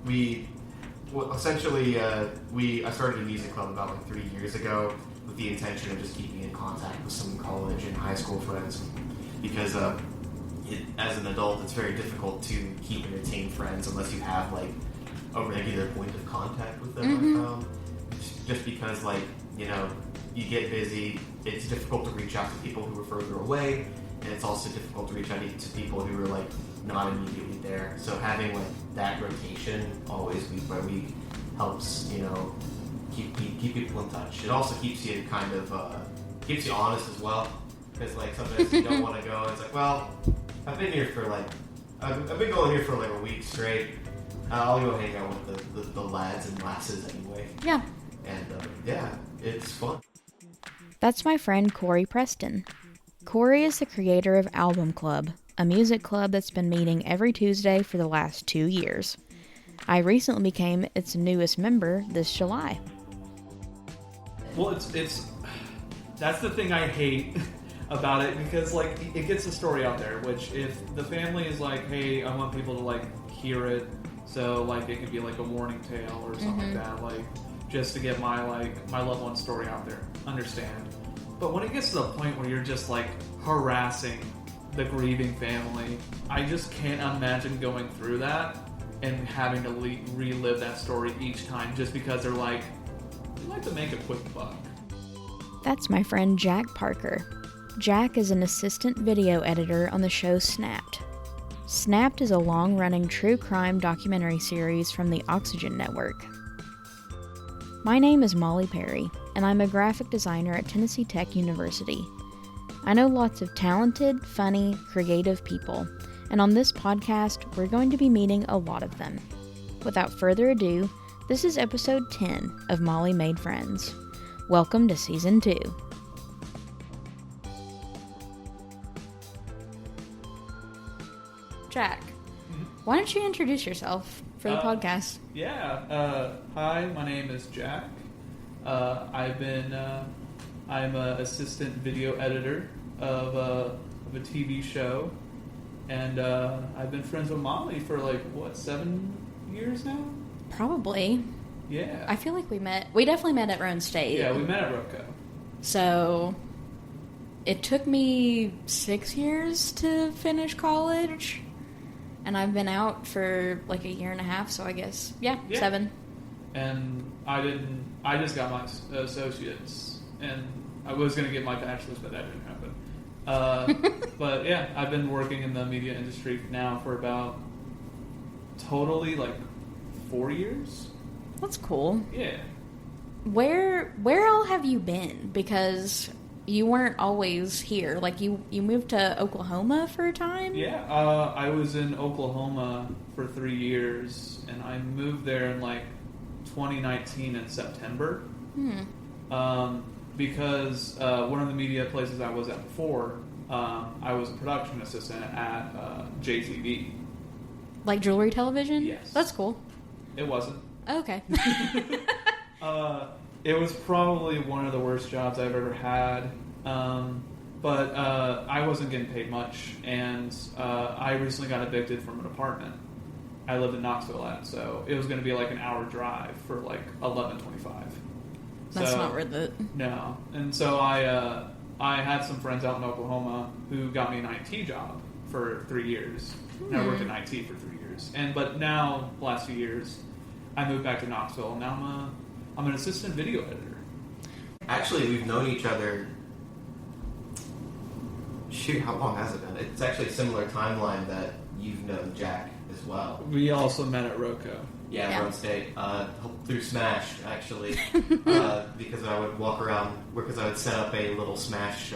I started a music club about like 3 years ago with the intention of just keeping in contact with some college and high school friends, because as an adult, it's very difficult to keep and retain friends unless you have like a regular point of contact with them. Mm-hmm. I found, just because you get busy, it's difficult to reach out to people who are further away, and it's also difficult to reach out to people who are like not immediately there. So having like that rotation always week by week helps keep people in touch. It also keeps you keeps you honest as well, because like sometimes you don't want to go. It's like, well, I've been going here for like a week straight. I'll go hang out with the lads and lasses anyway. Yeah. And it's fun. That's my friend Corey Preston. Corey is the creator of Album Club, a music club that's been meeting every Tuesday for the last 2 years. I recently became its newest member this July. Well, it's that's the thing I hate about it, because like it gets the story out there, which if the family is like, hey, I want people to like hear it, so like it could be like a warning tale or something like that, like just to get my loved one's story out there. Understand. But when it gets to the point where you're just like harassing the grieving family, I just can't imagine going through that and having to relive that story each time just because they're like, we like to make a quick buck. That's my friend Jack Parker. Jack is an assistant video editor on the show Snapped. Snapped is a long-running true crime documentary series from the Oxygen Network. My name is Molly Perry, and I'm a graphic designer at Tennessee Tech University. I know lots of talented, funny, creative people, and on this podcast, we're going to be meeting a lot of them. Without further ado, this is episode 10 of Molly Made Friends. Welcome to season 2. Jack, why don't you introduce yourself for the podcast? Yeah. Hi, my name is Jack. I'm an assistant video editor of a TV show, and I've been friends with Molly for 7 years now? Probably. Yeah. I feel like we definitely met at Roan State. Yeah, we met at Roco. So it took me 6 years to finish college, and I've been out for like a year and a half, so I guess, yeah. 7. And I just got my associates, and I was going to get my bachelor's, but that didn't happen. But yeah, I've been working in the media industry now for about totally 4 years. That's cool. Yeah. Where all have you been? Because you weren't always here. Like, you moved to Oklahoma for a time? Yeah, I was in Oklahoma for 3 years, and I moved there in 2019 in September. Because one of the media places I was at before, I was a production assistant at JTV. Like jewelry television? Yes. That's cool. It wasn't. Okay. It was probably one of the worst jobs I've ever had. But I wasn't getting paid much, and I recently got evicted from an apartment I lived in Knoxville at, so it was going to be an hour drive for $11.25. That's not worth it. No. And so I had some friends out in Oklahoma who got me an IT job for 3 years. And I worked in IT for 3 years. But now, the last few years, I moved back to Knoxville, and now I'm an assistant video editor. Actually, we've known each other. Shoot, how long has it been? It's actually a similar timeline that you've known Jack as well. We also met at Roco. Yeah, Roan State. Through Smash, actually. Because I would walk around, because I would set up a little Smash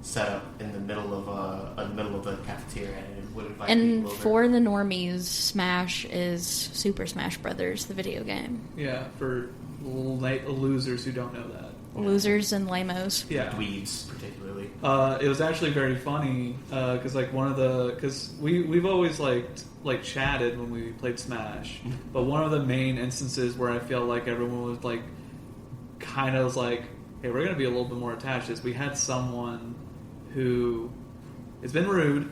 setup in the middle of the cafeteria, and would invite people over. And for the normies, Smash is Super Smash Brothers, the video game. Yeah, for losers who don't know that. Losers and lamos. Yeah. Dweebs, particularly. It was actually very funny, because we've always chatted when we played Smash, but one of the main instances where I feel like everyone was kind of hey, we're going to be a little bit more attached is we had someone who has been rude,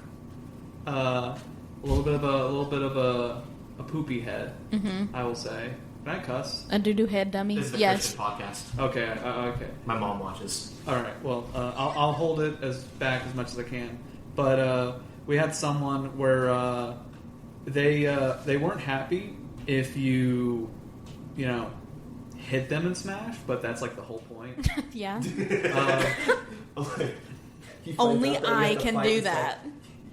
a little bit of a poopy head. Mm-hmm. I will say. Can I cuss? A doo-doo head dummy? This is the Yes. Christian podcast. Okay. Okay. My mom watches. All right. Well, I'll hold it back as much as I can. But we had someone where they weren't happy if you hit them and smash, but that's like the whole point. Yeah. Only Only I can do that.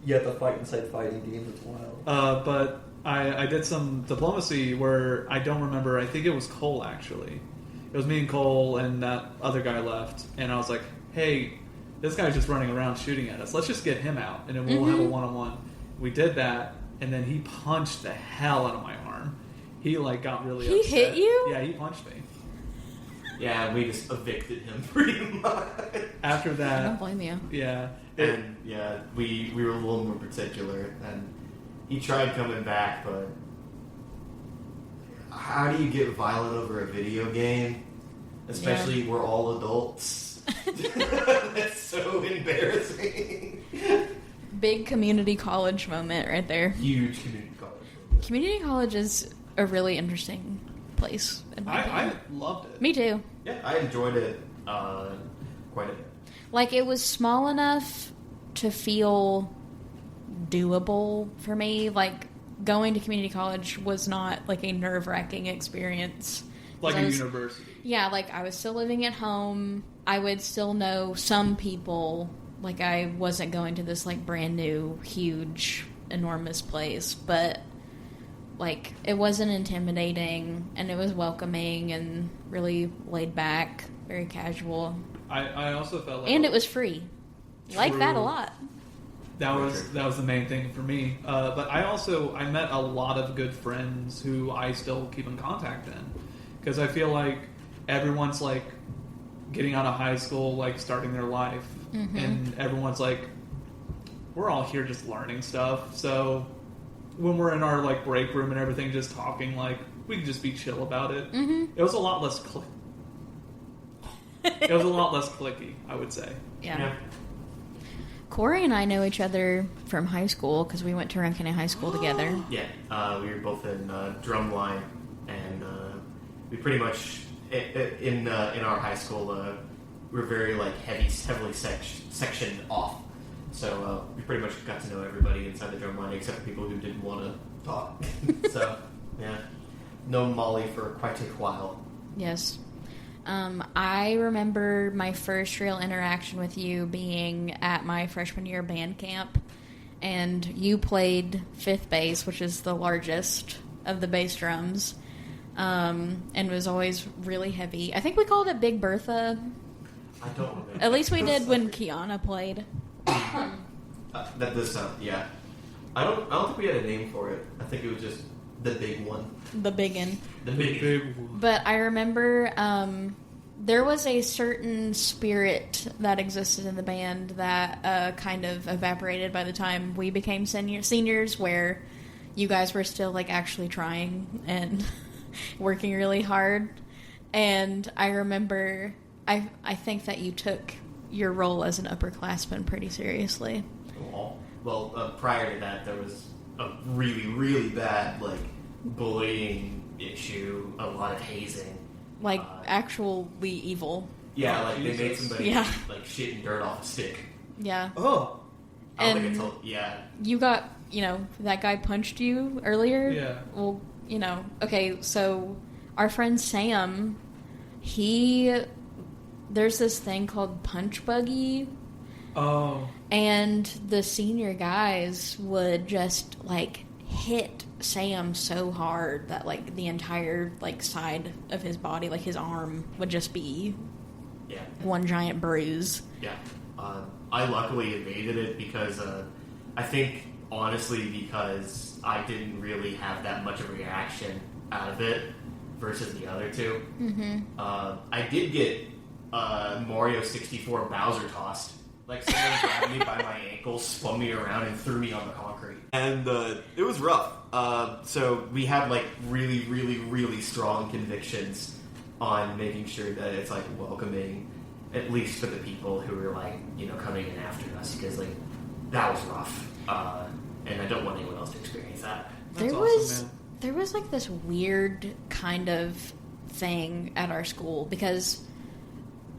You have to fight inside fighting games. It's wild. But I did some diplomacy where I don't remember. I think it was Cole, actually. It was me and Cole, and that other guy left. And I was like, hey, this guy's just running around shooting at us. Let's just get him out, and then we'll have a one-on-one. We did that, and then he punched the hell out of my arm. He got really upset. He hit you? Yeah, he punched me. Yeah, we just evicted him pretty much. After I that, don't blame you. yeah. And yeah, we were a little more particular, and he tried coming back, but how do you get violent over a video game? Especially we're all adults. That's so embarrassing. Big community college moment right there. Huge community college. Community college is a really interesting place. In my I opinion. loved it. Me too. Yeah, I enjoyed it quite a bit. Like, it was small enough to feel doable for me. Like, going to community college was not like a nerve-wracking experience. Like I a was- university. Yeah, like, I was still living at home. I would still know some people. Like, I wasn't going to this, like, brand new, huge, enormous place. But, like, it wasn't intimidating, and it was welcoming and really laid back, very casual. I also felt like... And it was free. Like that a True. lot. That was the main thing for me. But I met a lot of good friends who I still keep in contact in, because I feel like everyone's like getting out of high school, like starting their life, and everyone's like, we're all here just learning stuff. So when we're in our like break room and everything, just talking, like we can just be chill about it. It was a lot less It was a lot less clicky, I would say. Yeah. Corey and I know each other from high school because we went to Rankin High School together. Yeah, we were both in drumline, and we pretty much in our high school we were very like heavily sectioned off. So we pretty much got to know everybody inside the drumline except for people who didn't want to talk. So yeah, known Molly for quite a while. Yes. I remember my first real interaction with you being at my freshman year band camp, and you played fifth bass, which is the largest of the bass drums, and was always really heavy. I think we called it Big Bertha. I don't remember. At least we did when Kiana played. That does sound, yeah. I don't think we had a name for it. I think it was just the big one. The biggin. The big one. But I remember there was a certain spirit that existed in the band that kind of evaporated by the time we became seniors, where you guys were still like actually trying and working really hard. And I remember, I think that you took your role as an upperclassman pretty seriously. Well, prior to that, there was a really, really bad like bullying issue, a lot of hazing. Like, actually evil. Yeah, Oh, like they made Jesus. somebody Yeah. like shit and dirt off a stick. Yeah. Oh. I don't think And- I told. Yeah. You got, that guy punched you earlier? Yeah. Well, okay, so our friend Sam, there's this thing called punch buggy, Oh. and the senior guys would just, like, hit Sam so hard that, like, the entire, like, side of his body, like, his arm would just be Yeah. one giant bruise. Yeah. I luckily evaded it because I think, honestly, because I didn't really have that much of a reaction out of it versus the other two. Mm-hmm. I did get Mario 64 Bowser tossed. Like, someone grabbed me by my ankles, spun me around, and threw me on the concrete. And it was rough. So we had, like, really, really, really strong convictions on making sure that it's, like, welcoming, at least for the people who were, like, coming in after us. Because, like, that was rough. And I don't want anyone else to experience that. That's There awesome, was man. there was like this weird kind of thing at our school, because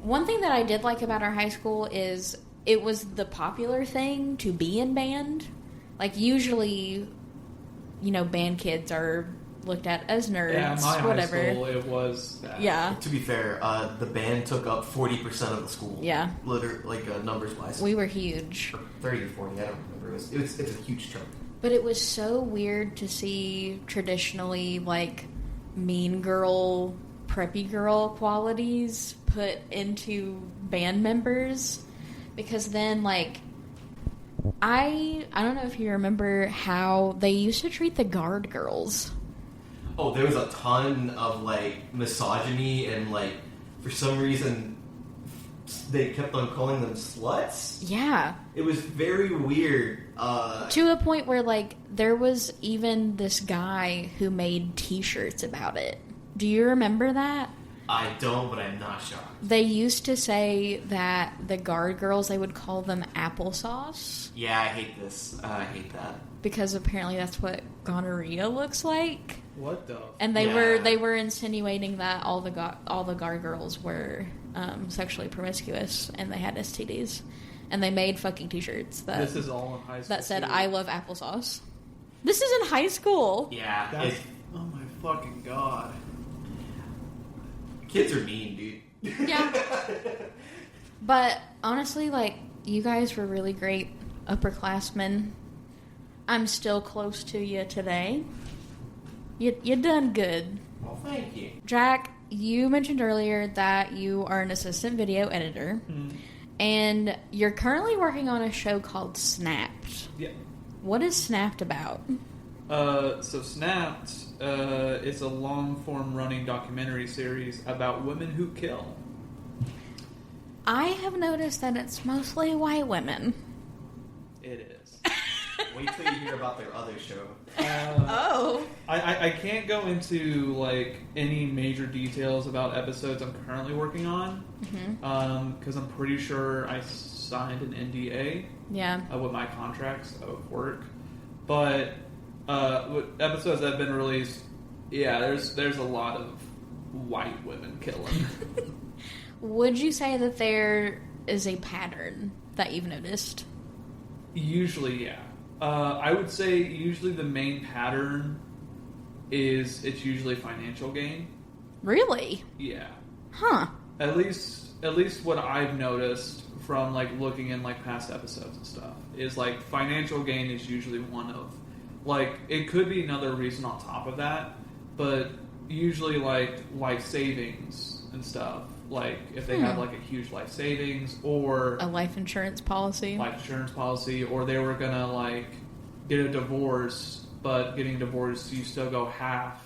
one thing that I did like about our high school is it was the popular thing to be in band. Like, usually, you know, band kids are looked at as nerds, Yeah, my whatever. high school, it was that. Yeah. To be fair, the band took up 40% of the school. Yeah. Literally, like, numbers-wise. We were huge. 30 or 40, I don't remember. It's a huge chunk. But it was so weird to see traditionally, like, mean girl, preppy girl qualities put into band members. Because then, like, I don't know if you remember how they used to treat the guard girls. Oh, there was a ton of, like, misogyny and, like, for some reason, they kept on calling them sluts. Yeah. It was very weird. To a point where, like, there was even this guy who made t-shirts about it. Do you remember that? I don't, but I'm not shocked. They used to say that the guard girls, they would call them applesauce. Yeah, I hate this. I hate that. Because apparently that's what gonorrhea looks like. What the? And they Yeah. were insinuating that all the guard girls were sexually promiscuous and they had STDs, and they made fucking t-shirts that This is all in high school. that said too. "I love applesauce." This is in high school. Yeah, That's, oh my fucking god. kids are mean, dude. Yeah. But honestly, like, you guys were really great upperclassmen. I'm still close to you today. You done good. Well, thank you. Jack, you mentioned earlier that you are an assistant video editor, and you're currently working on a show called Snapped. Yeah. What is Snapped about? So Snapped is a long-form running documentary series about women who kill. I have noticed that it's mostly white women. It is. Wait till you hear about their other show. Oh. I can't go into like any major details about episodes I'm currently working on because I'm pretty sure I signed an NDA Yeah. with my contracts of work. But with episodes that have been released, yeah, there's a lot of white women killing. Would you say that there is a pattern that you've noticed? Usually, yeah. I would say usually the main pattern is it's usually financial gain. Really? Yeah. Huh. At least what I've noticed from like looking in like past episodes and stuff is like financial gain is usually one of, like, it could be another reason on top of that, but usually like life savings and stuff. Like if they have like a huge life savings or A life insurance policy? life insurance policy, or they were gonna like get a divorce, but getting divorced you still go half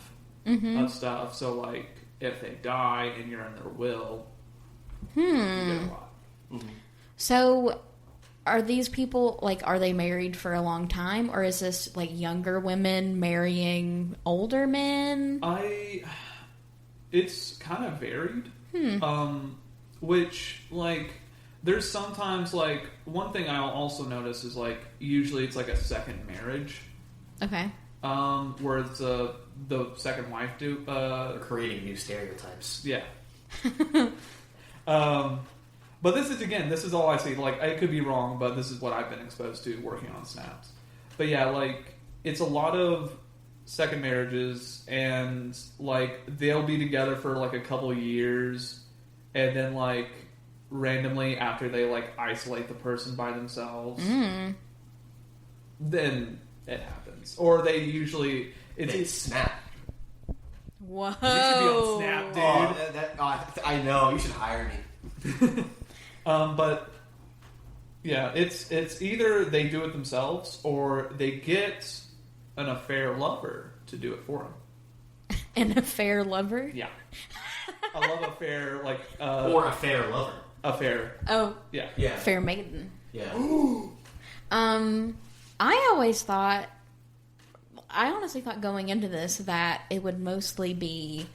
of stuff. So like if they die and you're in their will, you get a lot. So, are these people, like, are they married for a long time? Or is this, like, younger women marrying older men? It's kind of varied. Which, like, there's sometimes, like, one thing I'll also notice is, like, usually it's, like, a second marriage. Okay. Where it's the second wife Creating new stereotypes. Yeah. But this is all I see. Like, I could be wrong, but this is what I've been exposed to working on Snaps. But yeah, like, it's a lot of second marriages, and, like, they'll be together for, like, a couple years, and then, like, randomly after they, like, isolate the person by themselves, then it happens. Or they usually... They snap. Whoa. You should be on Snap, dude. I know. You should hire me. But yeah, it's either they do it themselves or they get an affair lover to do it for them. An affair lover? Yeah, a love affair, like Or a fair lover. affair. Oh, Yeah, Yeah. fair maiden. Yeah. I honestly thought going into this that it would mostly be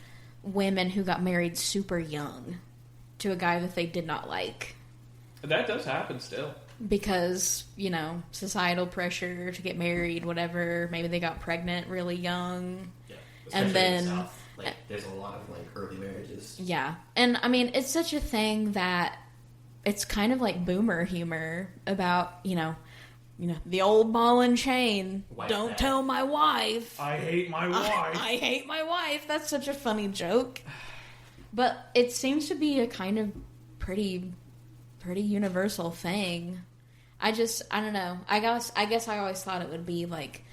women who got married super young to a guy that they did not like. that does happen still. Because, you know, societal pressure to get married, whatever. Maybe they got pregnant really young. Yeah. And Especially in then, the South, like, there's a lot of like early marriages. yeah. And I mean, it's such a thing that it's kind of like boomer humor about, the old ball and chain. Wife Don't bag. tell my wife. I hate my wife. I hate my wife. That's such a funny joke. But it seems to be a kind of pretty universal thing. I don't know. I guess I always thought it would be like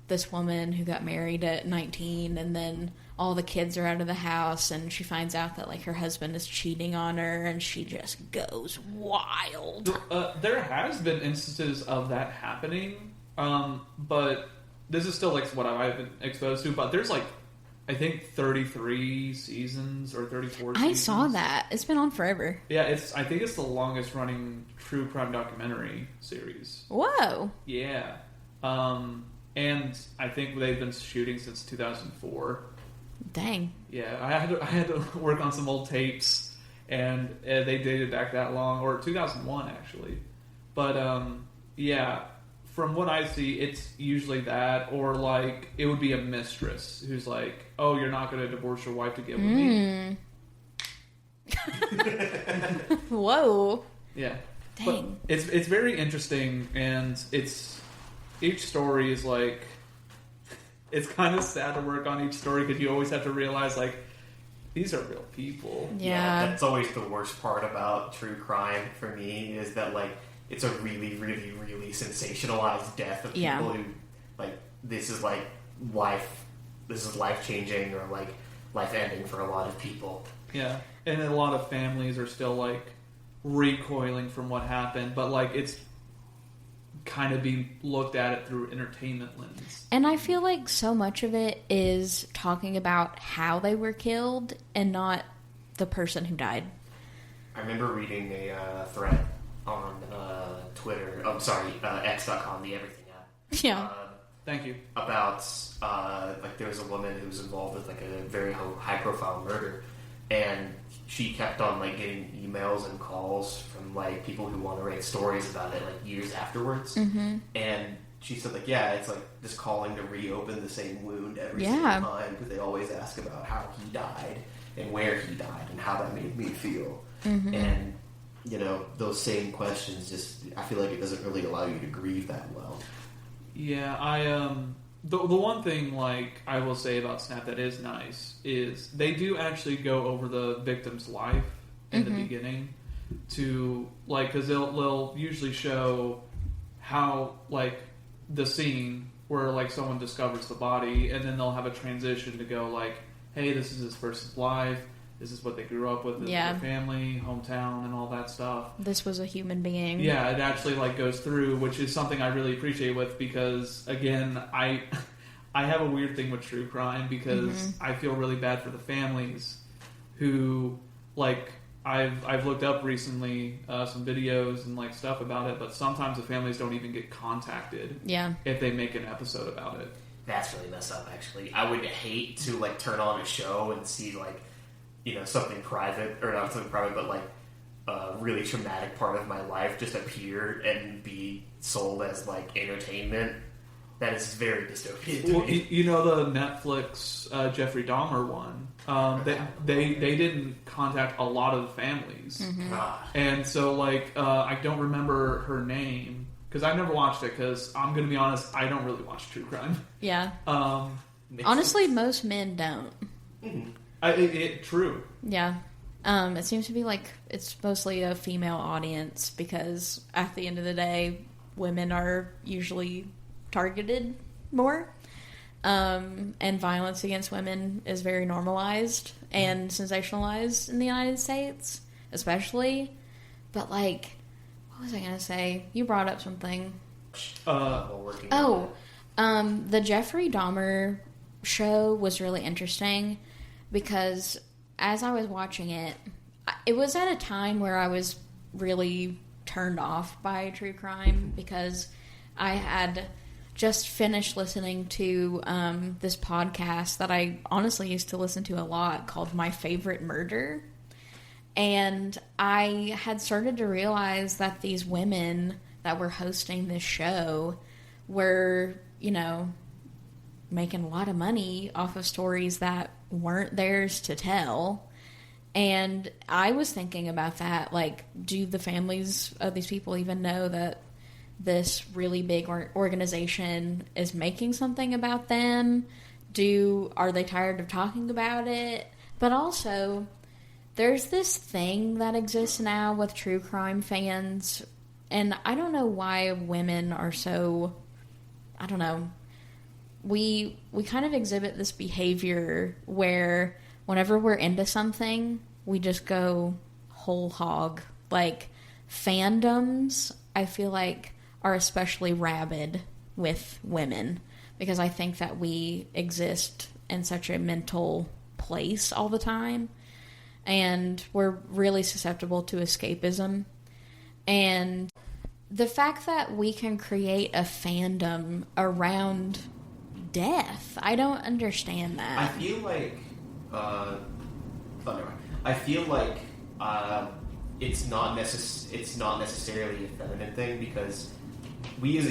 this woman who got married at 19 and then all the kids are out of the house and she finds out that like her husband is cheating on her and she just goes wild. There has been instances of that happening, but this is still like what I've been exposed to. But there's like, I think 33 seasons or 34 seasons. I saw that. It's been on forever. Yeah, I think it's the longest running true crime documentary series. Whoa. Yeah. And I think they've been shooting since 2004. Dang. Yeah, I had to work on some old tapes, and they dated back that long, or 2001 actually. But yeah, from what I see, it's usually that, or like it would be a mistress who's like, "Oh, you're not going to divorce your wife to get with me." Whoa. Yeah. Dang. But it's very interesting, and each story is like, it's kind of sad to work on each story because you always have to realize like these are real people. Yeah. That's always the worst part about true crime for me is that like it's a really, really, really sensationalized death of people who like this is life changing or like life ending for a lot of people. Yeah, and a lot of families are still like recoiling from what happened, but like it's kind of being looked at it through entertainment lens. And I feel like so much of it is talking about how they were killed and not the person who died. I remember reading a thread on Twitter. X.com, the everything app. Yeah. Thank you. About like there was a woman who was involved with like a very high profile murder, and she kept on like getting emails and calls from like people who want to write stories about it like years afterwards. Mm-hmm. And she said like, yeah, it's like just calling to reopen the same wound every single time because they always ask about how he died and where he died and how that made me feel. Mm-hmm. And those same questions just I feel like it doesn't really allow you to grieve that well. Yeah, the one thing like I will say about Snap that is nice is they do actually go over the victim's life in the beginning to like because they'll usually show how like the scene where like someone discovers the body and then they'll have a transition to go like, hey, this is this person's life. This is what they grew up with, their family, hometown, and all that stuff. This was a human being. Yeah, it actually like goes through, which is something I really appreciate with because again, I have a weird thing with true crime because I feel really bad for the families who like I've looked up recently some videos and like stuff about it, but sometimes the families don't even get contacted. Yeah. If they make an episode about it. That's really messed up. Actually, I would hate to like turn on a show and see like. Something private, or not something private, but like a really traumatic part of my life just appear and be sold as like entertainment. That is very dystopian to me. You know the Netflix Jeffrey Dahmer one. They didn't contact a lot of the families, and so like I don't remember her name because I've never watched it. Because I'm going to be honest, I don't really watch true crime. Yeah. Honestly, most men don't. True. Yeah. It seems to be like it's mostly a female audience because at the end of the day, women are usually targeted more. And violence against women is very normalized and sensationalized in the United States, especially. But like, what was I going to say? You brought up something. The Jeffrey Dahmer show was really interesting. Because as I was watching it, it was at a time where I was really turned off by true crime because I had just finished listening to this podcast that I honestly used to listen to a lot called My Favorite Murder. And I had started to realize that these women that were hosting this show were, making a lot of money off of stories that weren't theirs to tell. And I was thinking about that, like, do the families of these people even know that this really big organization is making something about them? Are they tired of talking about it? But also, there's this thing that exists now with true crime fans, and I don't know why women are so, I don't know, we kind of exhibit this behavior where whenever we're into something, we just go whole hog. Like, fandoms, I feel like, are especially rabid with women, because I think that we exist in such a mental place all the time, and we're really susceptible to escapism. And the fact that we can create a fandom around death, I don't understand that. I feel like, it's not necessarily a feminine thing, because we as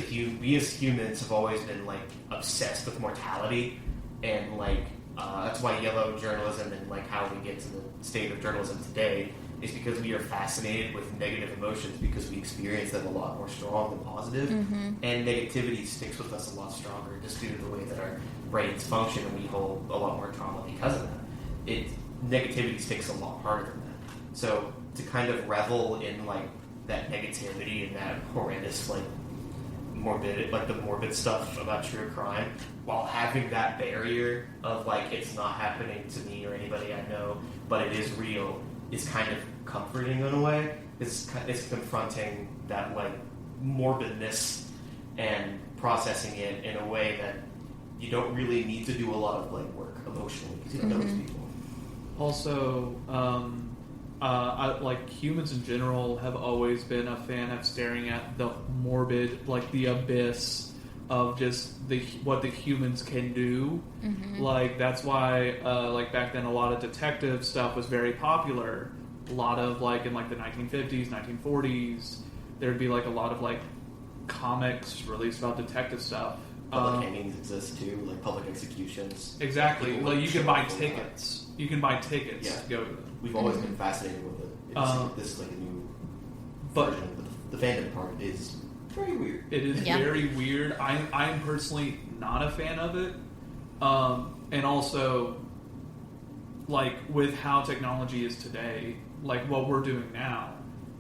humans have always been like obsessed with mortality, and like that's why yellow journalism and like how we get to the state of journalism today is because we are fascinated with negative emotions, because we experience them a lot more strong than positive, and negativity sticks with us a lot stronger just due to the way that our brains function, and we hold a lot more trauma because of that. Negativity sticks a lot harder than that. So to kind of revel in like that negativity and that horrendous like the morbid stuff about true crime, while having that barrier of like it's not happening to me or anybody I know, but it is real, is kind of comforting in a way. It's confronting that like morbidness and processing it in a way that you don't really need to do a lot of like work emotionally, because you don't know these people. Also, like humans in general have always been a fan of staring at the morbid, like the abyss of just what the humans can do. Like that's why, like back then, a lot of detective stuff was very popular. A lot of like in like the 1950s, 1940s, there'd be like a lot of like comics released about detective stuff. Public hangings exist too, like public executions. Exactly. Like you can buy tickets. You can buy tickets to go to them. We've always been fascinated with it. This is like a new version. But the fandom part is very weird. It is very weird. I'm personally not a fan of it. And also, like, with how technology is today, like what we're doing now,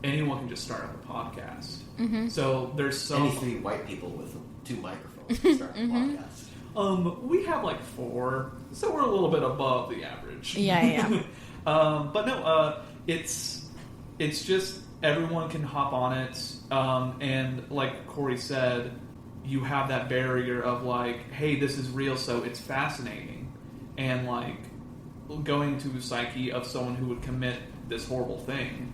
anyone can just start up a podcast. So there's any three white people with 2 microphones can start a podcast. We have like 4, so we're a little bit above the average. Yeah. But no, it's just everyone can hop on it, and like Corey said, you have that barrier of like, hey, this is real, so it's fascinating, and like going to the psyche of someone who would commit this horrible thing,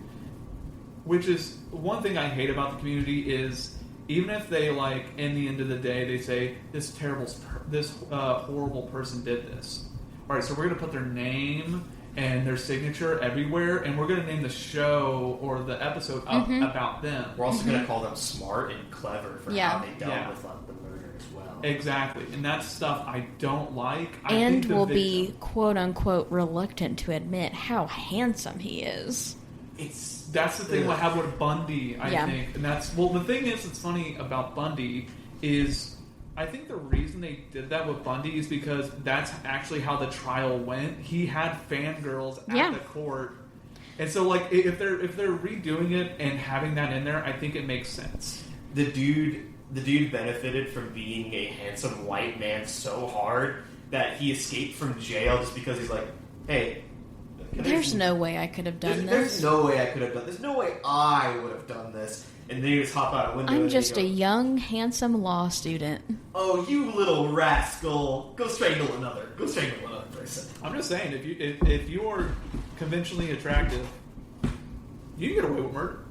which is one thing I hate about the community is. Even if they, like, in the end of the day, they say, this horrible person did this. All right, so we're going to put their name and their signature everywhere, and we're going to name the show or the episode up about them. We're also going to call them smart and clever for how they dealt with the murder as well. Exactly, and that's stuff I don't like. And will be, quote-unquote, reluctant to admit how handsome he is. That's the thing what happened with Bundy, I think. And the thing is, it's funny about Bundy is, I think the reason they did that with Bundy is because that's actually how the trial went. He had fangirls at the court. And so, like, if they're redoing it and having that in there, I think it makes sense. The dude benefited from being a handsome white man so hard that he escaped from jail just because he's like, hey... There's no way I could have done this. There's no way I could have done this. There's no way I would have done this. And then you just hop out a window. I'm just a young, handsome law student. Oh, you little rascal! Go strangle another person. I'm just saying, if you are conventionally attractive, you can get away with murder.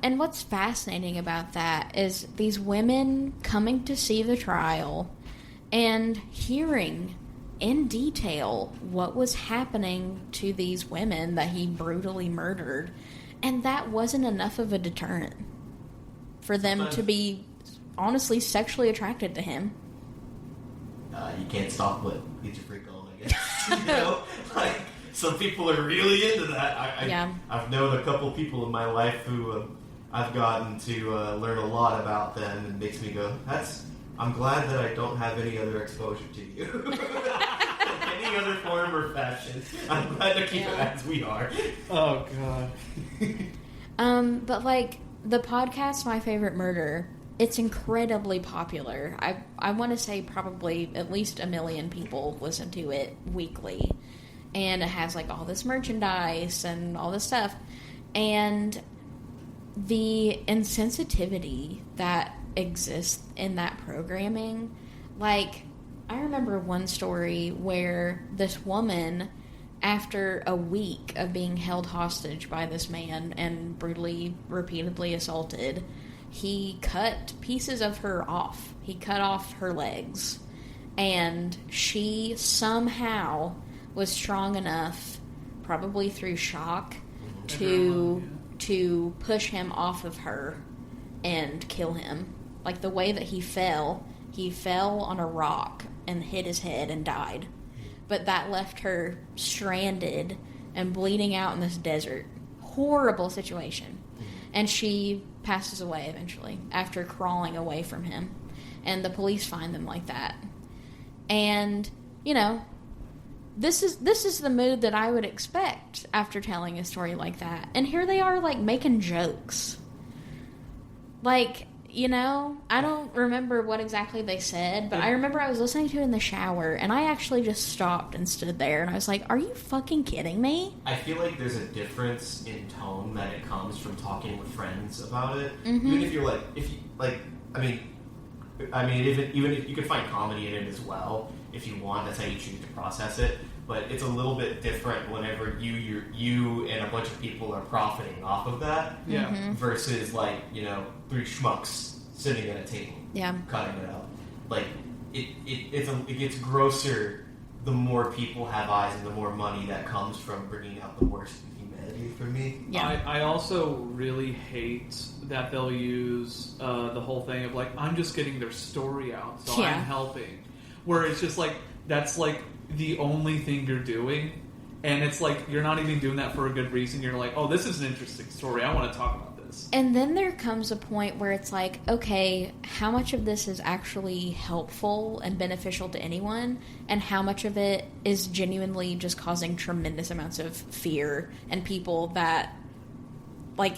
And what's fascinating about that is these women coming to see the trial and hearing in detail what was happening to these women that he brutally murdered, and that wasn't enough of a deterrent for them to be honestly sexually attracted to him. you can't stop what gets your freak on, I guess. You know, like some people are really into that. I've known a couple people in my life who I've gotten to learn a lot about them, and makes me go, I'm glad that I don't have any other exposure to you. Any other form or fashion. I'm glad to keep it as we are. Oh, God. But, like, the podcast My Favorite Murder, it's incredibly popular. I want to say probably at least 1 million people listen to it weekly. And it has, like, all this merchandise and all this stuff. And the insensitivity that exists in that programming, like, I remember one story where this woman, after a week of being held hostage by this man and brutally, repeatedly assaulted, he cut pieces of her off. He cut off her legs. And she somehow was strong enough, probably through shock, to push him off of her and kill him. Like, the way that he fell on a rock and hit his head and died. But that left her stranded and bleeding out in this desert. Horrible situation. And she passes away eventually after crawling away from him. And the police find them like that. And, you know, this is the mood that I would expect after telling a story like that. And here they are, like, making jokes. Like, you know, I don't remember what exactly they said, but I remember I was listening to it in the shower, and I actually just stopped and stood there, and I was like, are you fucking kidding me? I feel like there's a difference in tone that it comes from talking with friends about it. Mm-hmm. Even if you're like, even if you can find comedy in it as well, if you want, that's how you choose to process it. But it's a little bit different whenever you and a bunch of people are profiting off of that. Yeah. Mm-hmm. Versus, like, you know, 3 schmucks sitting at a table. Yeah. Cutting it up. Like, it gets grosser the more people have eyes and the more money that comes from bringing out the worst in humanity for me. Yeah. I also really hate that they'll use the whole thing of, like, I'm just getting their story out, so I'm helping. Where it's just like, that's like the only thing you're doing, and it's like you're not even doing that for a good reason. You're like, oh, this is an interesting story, I want to talk about this. And then there comes a point where it's like, okay, how much of this is actually helpful and beneficial to anyone, and how much of it is genuinely just causing tremendous amounts of fear and people that, like,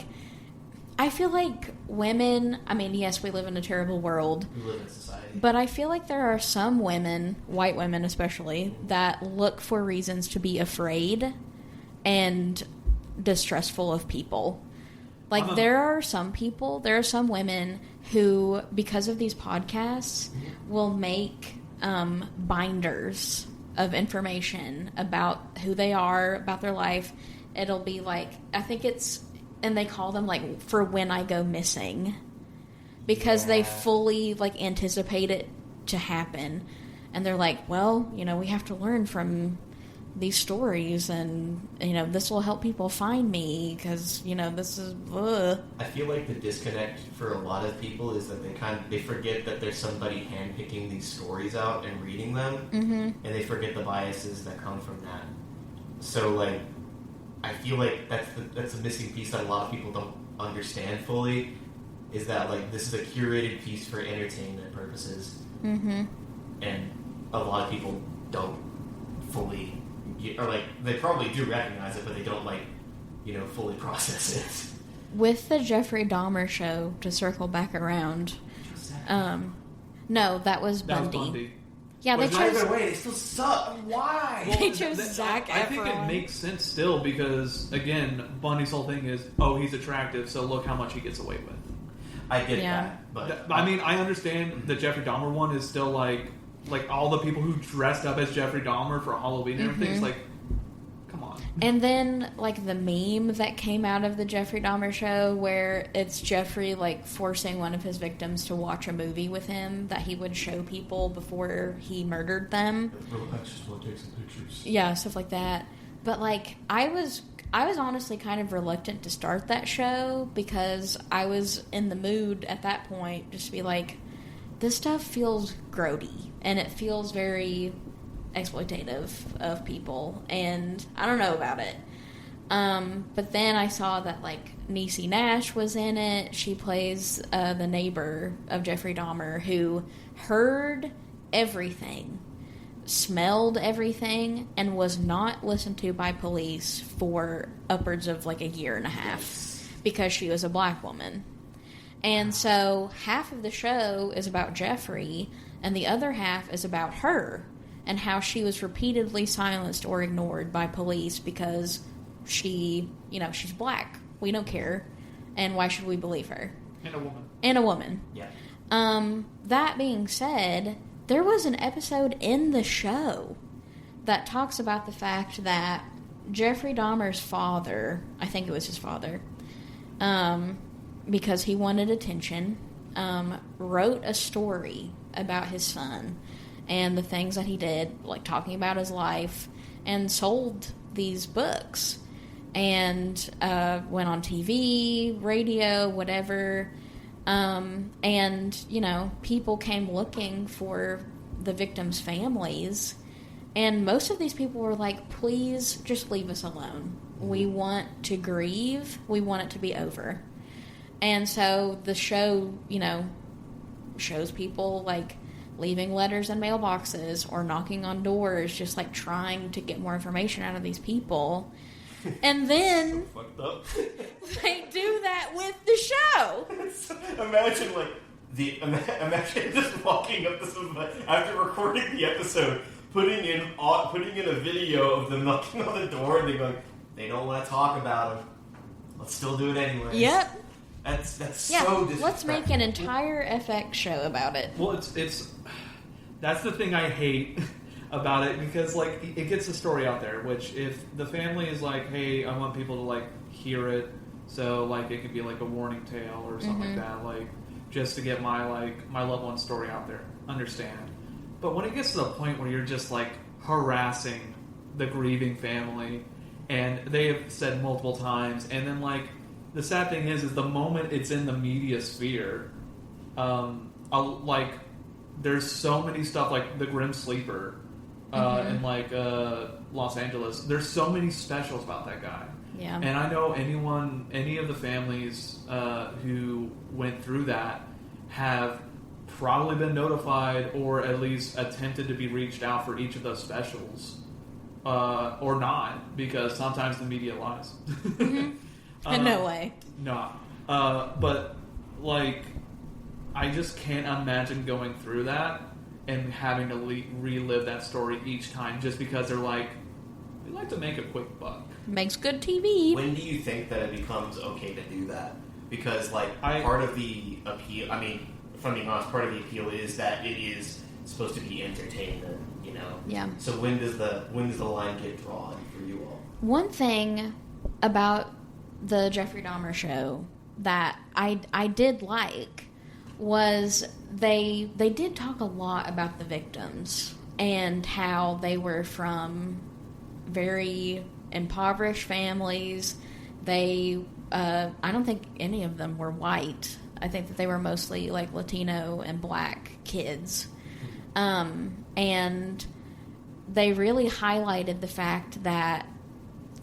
I feel like women, I mean, yes, we live in a terrible world. We live in society. But I feel like there are some women, white women especially, that look for reasons to be afraid and distrustful of people. Like, there are some women who, because of these podcasts, will make binders of information about who they are, about their life. It'll be like, I think it's, and they call them, like, for when I go missing. Because they fully, like, anticipate it to happen. And they're like, well, you know, we have to learn from these stories, and, you know, this will help people find me, because, you know, this is, ugh. I feel like the disconnect for a lot of people is that they forget that there's somebody handpicking these stories out and reading them, and they forget the biases that come from that. So, like, I feel like that's a missing piece that a lot of people don't understand fully, is that, like, this is a curated piece for entertainment purposes, and a lot of people don't fully, or, like, they probably do recognize it, but they don't, like, you know, fully process it. With the Jeffrey Dahmer show, to circle back around, no, that was Bundy. That was Bundy. Yeah, they chose. Either way, they still suck. Why? They chose Zac Efron. I think it makes sense still, because, again, Bundy's whole thing is, oh, he's attractive, so look how much he gets away with. I get that, but I mean, I understand the Jeffrey Dahmer one is still like all the people who dressed up as Jeffrey Dahmer for Halloween and everything. It's like, come on. And then, like, the meme that came out of the Jeffrey Dahmer show, where it's Jeffrey, like, forcing one of his victims to watch a movie with him that he would show people before he murdered them. I just want to take some pictures. Yeah, stuff like that. But, like, I was honestly kind of reluctant to start that show, because I was in the mood at that point just to be like, this stuff feels grody, and it feels very exploitative of people, and I don't know about it. But then I saw that, like, Niecy Nash was in it. She plays the neighbor of Jeffrey Dahmer, who heard everything, smelled everything, and was not listened to by police for upwards of, like, a year and a half because she was a black woman. And so half of the show is about Jeffrey, and the other half is about her, and how she was repeatedly silenced or ignored by police because she's black. We don't care. And why should we believe her? And a woman. Yeah. That being said, there was an episode in the show that talks about the fact that Jeffrey Dahmer's father, I think it was his father, because he wanted attention, wrote a story about his son and the things that he did, like talking about his life, and sold these books, and went on TV, radio, whatever, and, people came looking for the victims' families, and most of these people were like, please just leave us alone. We want to grieve. We want it to be over. And so the show, shows people, like, leaving letters in mailboxes or knocking on doors, just, like, trying to get more information out of these people. And then So fucked up. they do that with the show. Imagine, like, imagine just walking up to somebody after recording the episode, putting in a video of them knocking on the door, and they going, they don't want to talk about him. Let's still do it anyway. Yep. That's Yeah, so disrespectful. let's make an entire FX show about it. Well, it's that's the thing I hate about it, because, like, it gets the story out there, which if the family is like, hey, I want people to, like, hear it, so, like, it could be like a warning tale or something like that, like, just to get my loved one's story out there, understand. But when it gets to the point where you're just, like, harassing the grieving family, and they have said multiple times, and then, like, the sad thing is the moment it's in the media sphere, like, there's so many stuff, like the Grim Sleeper, in, like, Los Angeles. There's so many specials about that guy. Yeah. And I know any of the families who went through that have probably been notified, or at least attempted to be reached out for each of those specials, or not, because sometimes the media lies. No way. No. But, like, I just can't imagine going through that and having to relive that story each time, just because they're like, we like to make a quick buck. Makes good TV. When do you think that it becomes okay to do that? Because, like, part of the appeal, I mean, if I'm being honest, part of the appeal is that it is supposed to be entertainment, Yeah. So when does the line get drawn for you all? One thing about the Jeffrey Dahmer show that I did like was they did talk a lot about the victims and how they were from very impoverished families. They I don't think any of them were white. I think that they were mostly, like, Latino and black kids. And they really highlighted the fact that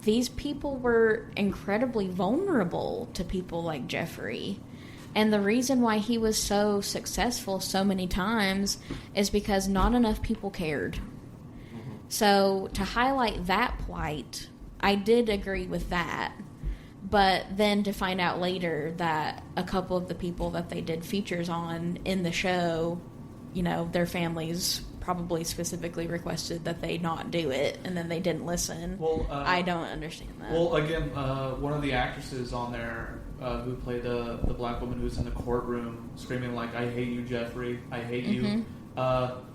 these people were incredibly vulnerable to people like Jeffrey. And the reason why he was so successful so many times is because not enough people cared. So to highlight that plight, I did agree with that. But then to find out later that a couple of the people that they did features on in the show, their families probably specifically requested that they not do it, and then they didn't listen. Well, I don't understand that. Well, again, one of the actresses on there who played the black woman who's in the courtroom screaming, like, I hate you, Jeffrey, I hate you.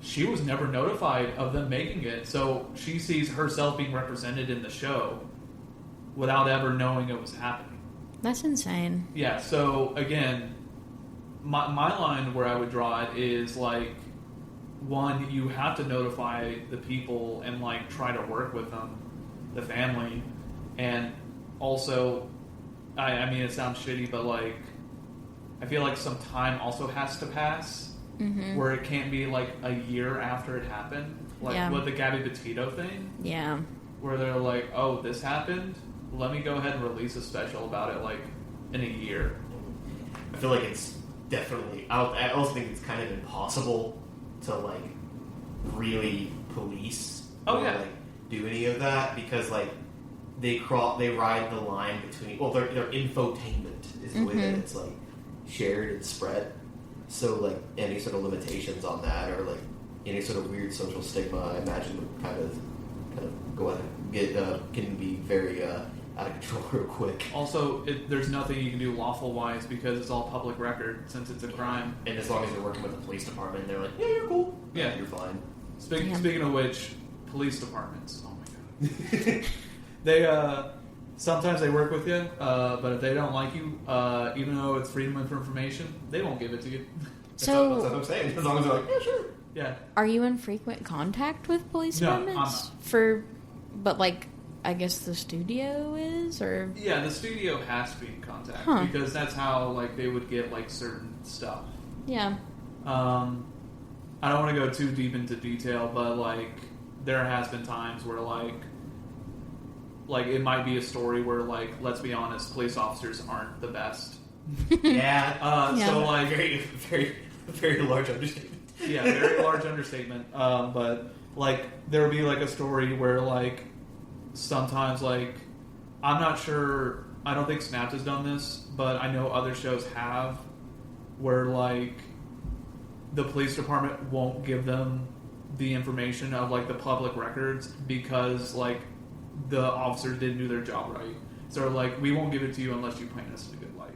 She was never notified of them making it, so she sees herself being represented in the show without ever knowing it was happening. That's insane. Yeah, so again, my line where I would draw it is, like, one, you have to notify the people and, like, try to work with them, the family, and also, I mean, it sounds shitty, but, like, I feel like some time also has to pass where it can't be like a year after it happened, like with the Gabby Petito thing. Yeah. Where they're like, oh, this happened? Let me go ahead and release a special about it, like, in a year. I feel like it's definitely... I also think it's kind of impossible to, like, really police or, like, do any of that because, like, they ride the line between... Well, their infotainment is the way that it's, like, shared and spread. So, like, any sort of limitations on that or, like, any sort of weird social stigma, I imagine, would kind of go ahead and can be very out of control real quick. Also, there's nothing you can do lawful-wise because it's all public record since it's a crime. And as long as you're working with the police department, they're like, yeah, you're cool. Yeah. You're fine. Speaking of which, police departments, oh my god. They, sometimes they work with you, but if they don't like you, even though it's freedom of information, they won't give it to you. So... That's what I'm saying. As long as they're like, yeah, sure. Yeah. Are you in frequent contact with police departments? No, But like, I guess the studio is, or yeah, the studio has to be in contact because that's how like they would get like certain stuff. Yeah. I don't want to go too deep into detail, but like there has been times where like it might be a story where like let's be honest, police officers aren't the best. Yeah. So like very, very, very large understatement. Yeah, very large understatement. But like there would be like a story where like sometimes like I'm not sure. I don't think Snapped has done this, but I know other shows have, where like the police department won't give them the information of like the public records because like the officers didn't do their job right. So like we won't give it to you unless you paint us in a good light.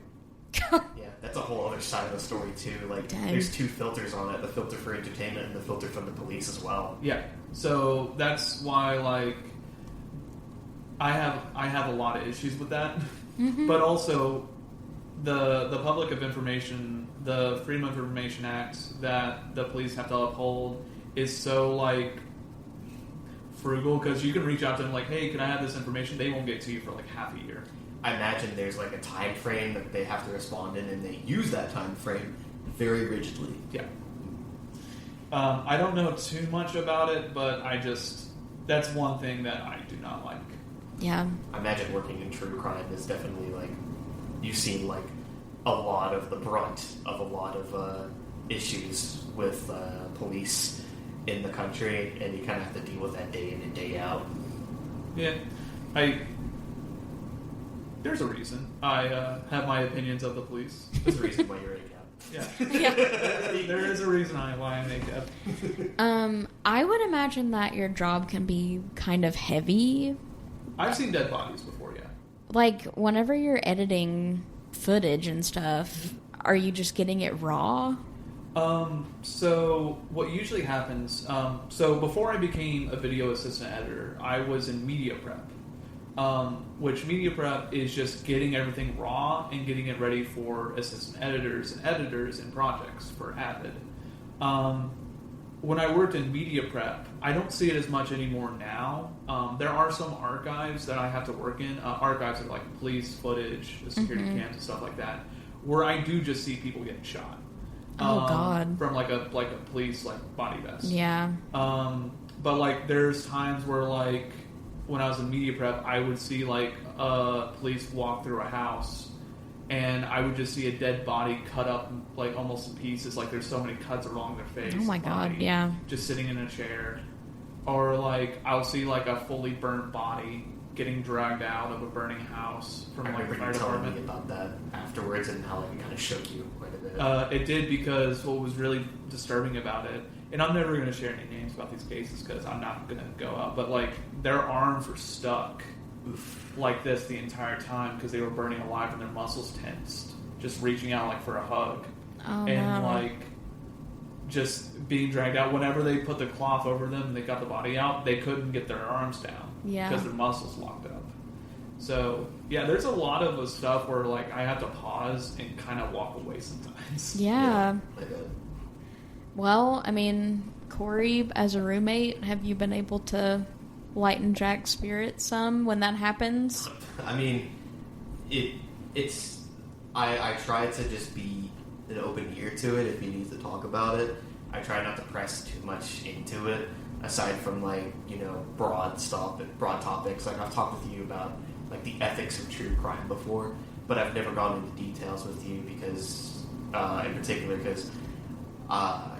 Yeah, that's a whole other side of the story too. Like, there's two filters on it: the filter for entertainment and the filter from the police as well. Yeah, so that's why like I have a lot of issues with that, but also the Public of Information, the Freedom of Information Act that the police have to uphold is so like frugal because you can reach out to them like, hey, can I have this information? They won't get to you for like half a year. I imagine there's like a time frame that they have to respond in, and they use that time frame very rigidly. Yeah. I don't know too much about it, but that's one thing that I do not like. Yeah. I imagine working in true crime is definitely like you've seen like a lot of the brunt of a lot of issues with police in the country, and you kind of have to deal with that day in and day out. Yeah. There's a reason I have my opinions of the police. There's a reason why you're ACAB. Yeah. There is a reason why I'm ACAB. I would imagine that your job can be kind of heavy. I've seen dead bodies before, yeah. Like, whenever you're editing footage and stuff, are you just getting it raw? So what usually happens, so before I became a video assistant editor, I was in media prep. Which media prep is just getting everything raw and getting it ready for assistant editors and projects for Avid. When I worked in media prep, I don't see it as much anymore now. There are some archives that I have to work in, archives of like police footage, security cams and stuff like that, where I do just see people getting shot. Oh God! From like a police like body vest. Yeah. But like there's times where like when I was in media prep, I would see like police walk through a house, and I would just see a dead body cut up like almost in pieces. Like there's so many cuts along their face. Oh my God! Yeah. Just sitting in a chair, or like I'll see like a fully burnt body getting dragged out of a burning house from like the fire department. Telling me about that afterwards and how it kind of shook you quite a bit. It did, because what was really disturbing about it, and I'm never going to share any names about these cases because I'm not going to go out, but like their arms were stuck like this the entire time because they were burning alive and their muscles tensed, just reaching out like for a hug. Oh, and no. like just being dragged out. Whenever they put the cloth over them and they got the body out, they couldn't get their arms down because their muscles locked up. So yeah, there's a lot of stuff where like I have to pause and kind of walk away sometimes. Yeah. Well, I mean, Corey, as a roommate, have you been able to lighten Jack's spirits some when that happens? I mean, it's. I try to just be an open ear to it if he needs to talk about it. I try not to press too much into it, aside from like, you know, broad topics. Like I've talked with you about like the ethics of true crime before, but I've never gone into details with you because, in particular, because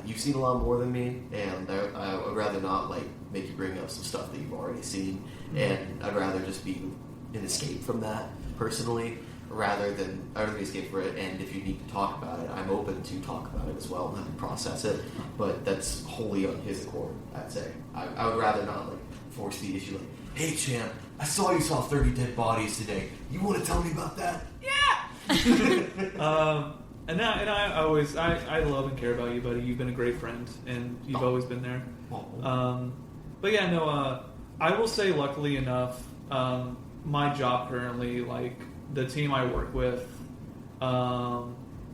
you've seen a lot more than me, and I would rather not like make you bring up some stuff that you've already seen, and I'd rather just be an escape from that personally, rather than escape for it. And if you need to talk about it, I'm open to talk about it as well and have to process it, but that's wholly on his accord. I'd say I would rather not like force the issue. Like, hey champ, I saw you saw 30 dead bodies today. You want to tell me about that? Yeah. And I always love and care about you, buddy. You've been a great friend, and you've always been there. But yeah, no. I will say, luckily enough, my job currently, like the team I work with,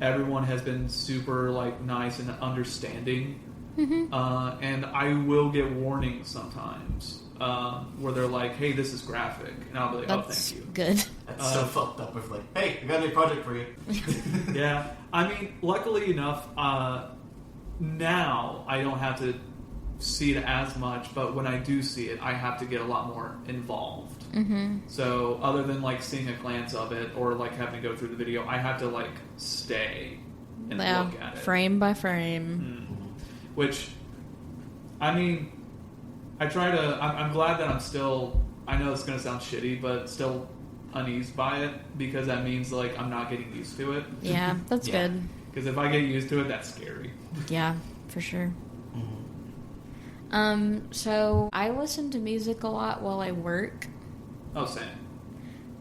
everyone has been super like nice and understanding. Mm-hmm. And I will get warnings sometimes where they're like, "Hey, this is graphic," and I'll be like, That's "Oh, thank you." Good. That's so fucked up. With like, hey, I got a new project for you. Yeah, I mean, luckily enough, now I don't have to see it as much, but when I do see it, I have to get a lot more involved. Mm-hmm. So other than like seeing a glance of it or like having to go through the video, I have to like stay and look at it frame by frame. Mm-hmm. Which, I mean, I'm glad that I'm still, I know it's going to sound shitty, but still uneased by it, because that means like I'm not getting used to it. Yeah, that's good. Because if I get used to it, that's scary. Yeah, for sure. So I listen to music a lot while I work. Oh, same.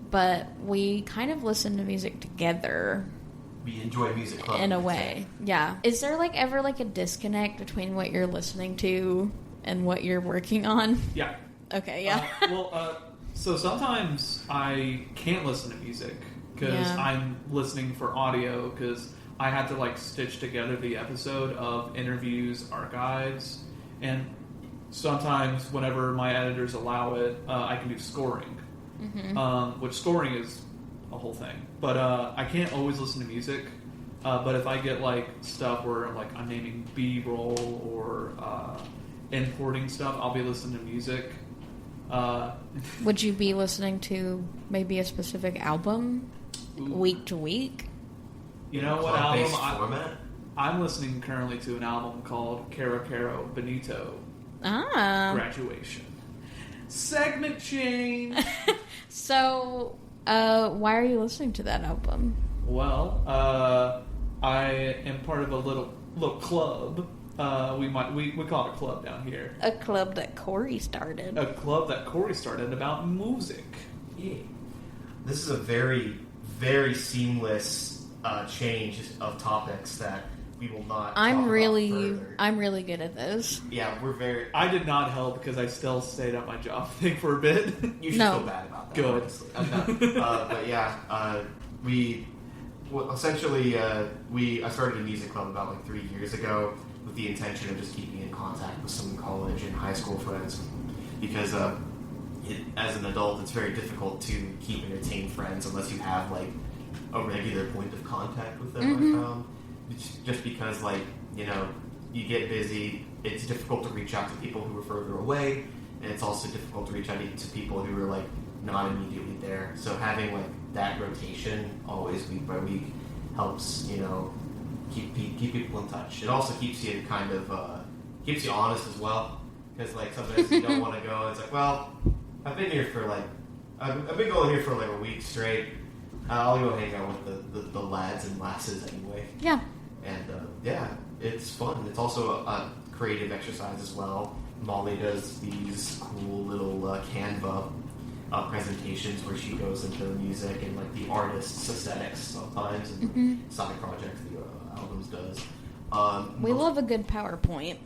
But we kind of listen to music together. We enjoy music club in a way. Yeah. Is there like ever like a disconnect between what you're listening to and what you're working on? Yeah. Okay, yeah. So sometimes I can't listen to music because I'm listening for audio, because I have to like stitch together the episode of interviews, archives, and sometimes whenever my editors allow it, I can do scoring, which scoring is a whole thing. But I can't always listen to music. But if I get like stuff where like I'm naming B-roll or importing stuff, I'll be listening to music. Would you be listening to maybe a specific album week to week? You know what album? Format? I'm listening currently to an album called Caro Caro Benito. Graduation. Segment change. So, why are you listening to that album? Well, I am part of a little club. We call it a club down here. A club that Corey started. A club that Corey started about music. Yeah. This is a very, very seamless change of topics that we will not. I'm talk really about good at those. Yeah, we're very. I did not help because I still stayed at my job thing for a bit. You should feel bad about that. Good. Honestly. But yeah, essentially I started a music club about like 3 years ago with the intention of just keeping in contact with some college and high school friends, because as an adult it's very difficult to keep entertained friends unless you have like a regular point of contact with them. I found. Just because, like, you know, you get busy, it's difficult to reach out to people who are further away, and it's also difficult to reach out to people who are, like, not immediately there. So having, like, that rotation always week by week helps, you know, keep people in touch. It also keeps you kind of, keeps you honest as well, because, like, sometimes you don't want to go, it's like, well, I've been here for, like, I've been going here for, like, a week straight. I'll go hang out with the lads and lasses anyway. Yeah. And, yeah, it's fun. It's also a creative exercise as well. Molly does these cool little Canva presentations where she goes into the music and, like, the artist's aesthetics sometimes, and side projects the albums does. We love a good PowerPoint.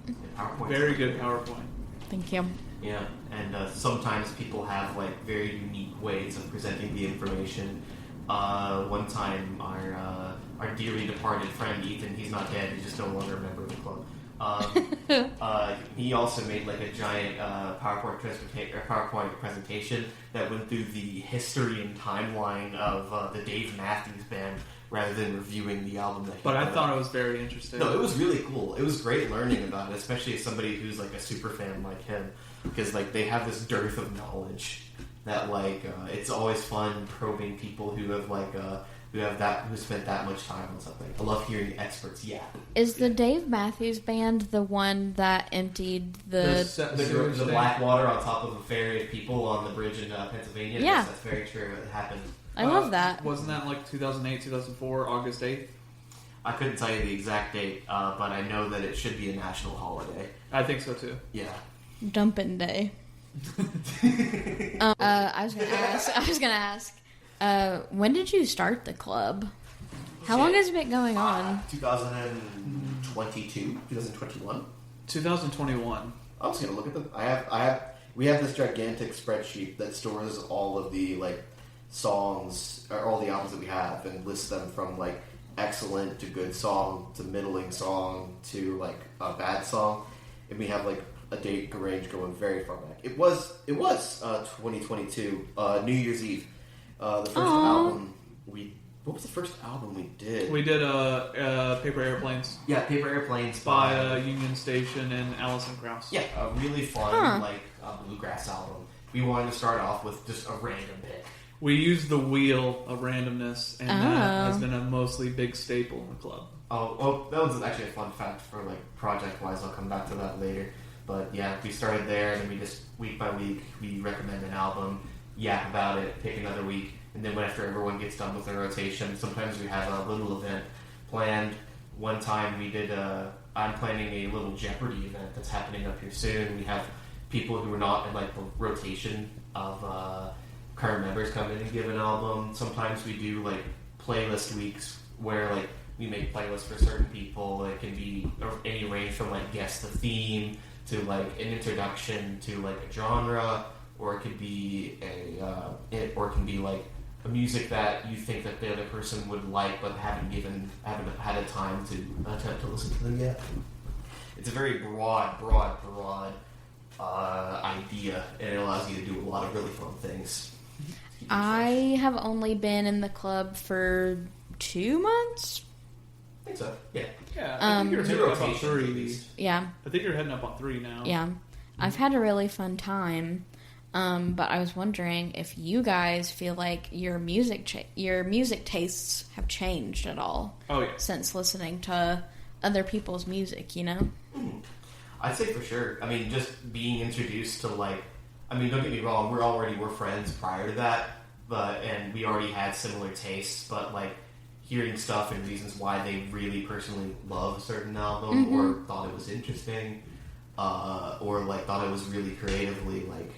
Very good PowerPoint. Thank you. Yeah, and sometimes people have, like, very unique ways of presenting the information. One time, our dearly departed friend Ethan, he's not dead, he's just no longer a member of the club. He also made like a giant PowerPoint presentation that went through the history and timeline of the Dave Matthews Band rather than reviewing the album that he But I put thought out. it was very interesting. No, it was really cool. It was great learning about it, especially as somebody who's like a super fan like him, because like they have this dearth of knowledge that like it's always fun probing people who have like who spent that much time on something. I love hearing experts yap. Is the Dave Matthews Band the one that emptied the... The Blackwater on top of a ferry of people on the bridge in Pennsylvania? Yeah. Yes, that's very true. It happened. I love that. Wasn't that like 2008, 2004, August 8th? I couldn't tell you the exact date, but I know that it should be a national holiday. I think so too. Yeah. Dumpin' Day. I was gonna ask, when did you start the club? How long has it been going on? 2022, 2021. 2021. I was gonna look at the. We have this gigantic spreadsheet that stores all of the like songs or all the albums that we have and lists them from like excellent to good song to middling song to like a bad song, and we have like a date range going very far back. It was 2022, New Year's Eve. The first album what was the first album we did? We did Paper Airplanes. Yeah, Paper Airplanes by Union Station and Alison Krauss. Yeah, a really fun bluegrass album. We wanted to start off with just a random pick. We used the wheel of randomness, and that has been a mostly big staple in the club. Oh, well, that was actually a fun fact for like project-wise. I'll come back to that later. But yeah, we started there, and then we just week by week we recommend an album, yap about it, pick another week, and then after everyone gets done with their rotation, sometimes we have a little event planned. One time we did I'm planning a little Jeopardy event that's happening up here soon. We have people who are not in like the rotation of current members come in and give an album. Sometimes we do like playlist weeks where like we make playlists for certain people. It can be any range from like guess the theme to like an introduction to like a genre, or it could be like a music that you think that the other person would like but haven't had a time to attempt to listen to them yet. It's a very broad idea, and it allows you to do a lot of really fun things. I have only been in the club for 2 months. I think so. Yeah. Yeah, I think you're heading up on 3. Yeah. I think you're heading up on 3 now. Yeah. I've had a really fun time. But I was wondering if you guys feel like your music tastes have changed at all. Oh, yeah. Since listening to other people's music, you know? I'd say for sure. I mean, just being introduced to like, I mean, don't get me wrong, we're friends prior to that, and we already had similar tastes, but like hearing stuff and reasons why they really personally love a certain album or thought it was interesting, or like thought it was really creatively like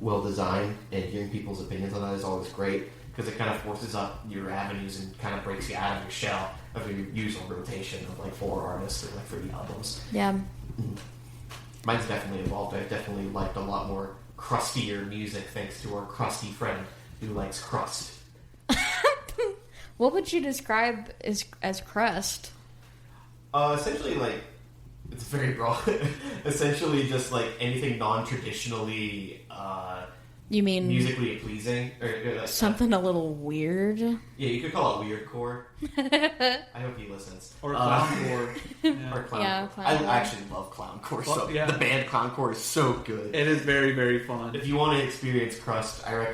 well designed, and hearing people's opinions on that is always great because it kind of forces up your avenues and kind of breaks you out of your shell of your usual rotation of like 4 artists or like 3 albums. Yeah. Mine's definitely evolved. I've definitely liked a lot more crustier music thanks to our crusty friend who likes crust. What would you describe as crust? Essentially, like, it's very broad. Essentially, just like anything non-traditionally You mean musically pleasing, or something a little weird? Yeah, you could call it weirdcore. I hope he listens. Or clowncore. Yeah. Or clowncore. Yeah, I clowncore. actually love clowncore. Well, So yeah. the band clowncore is so good. It is very, very fun. If you want to experience crust, I would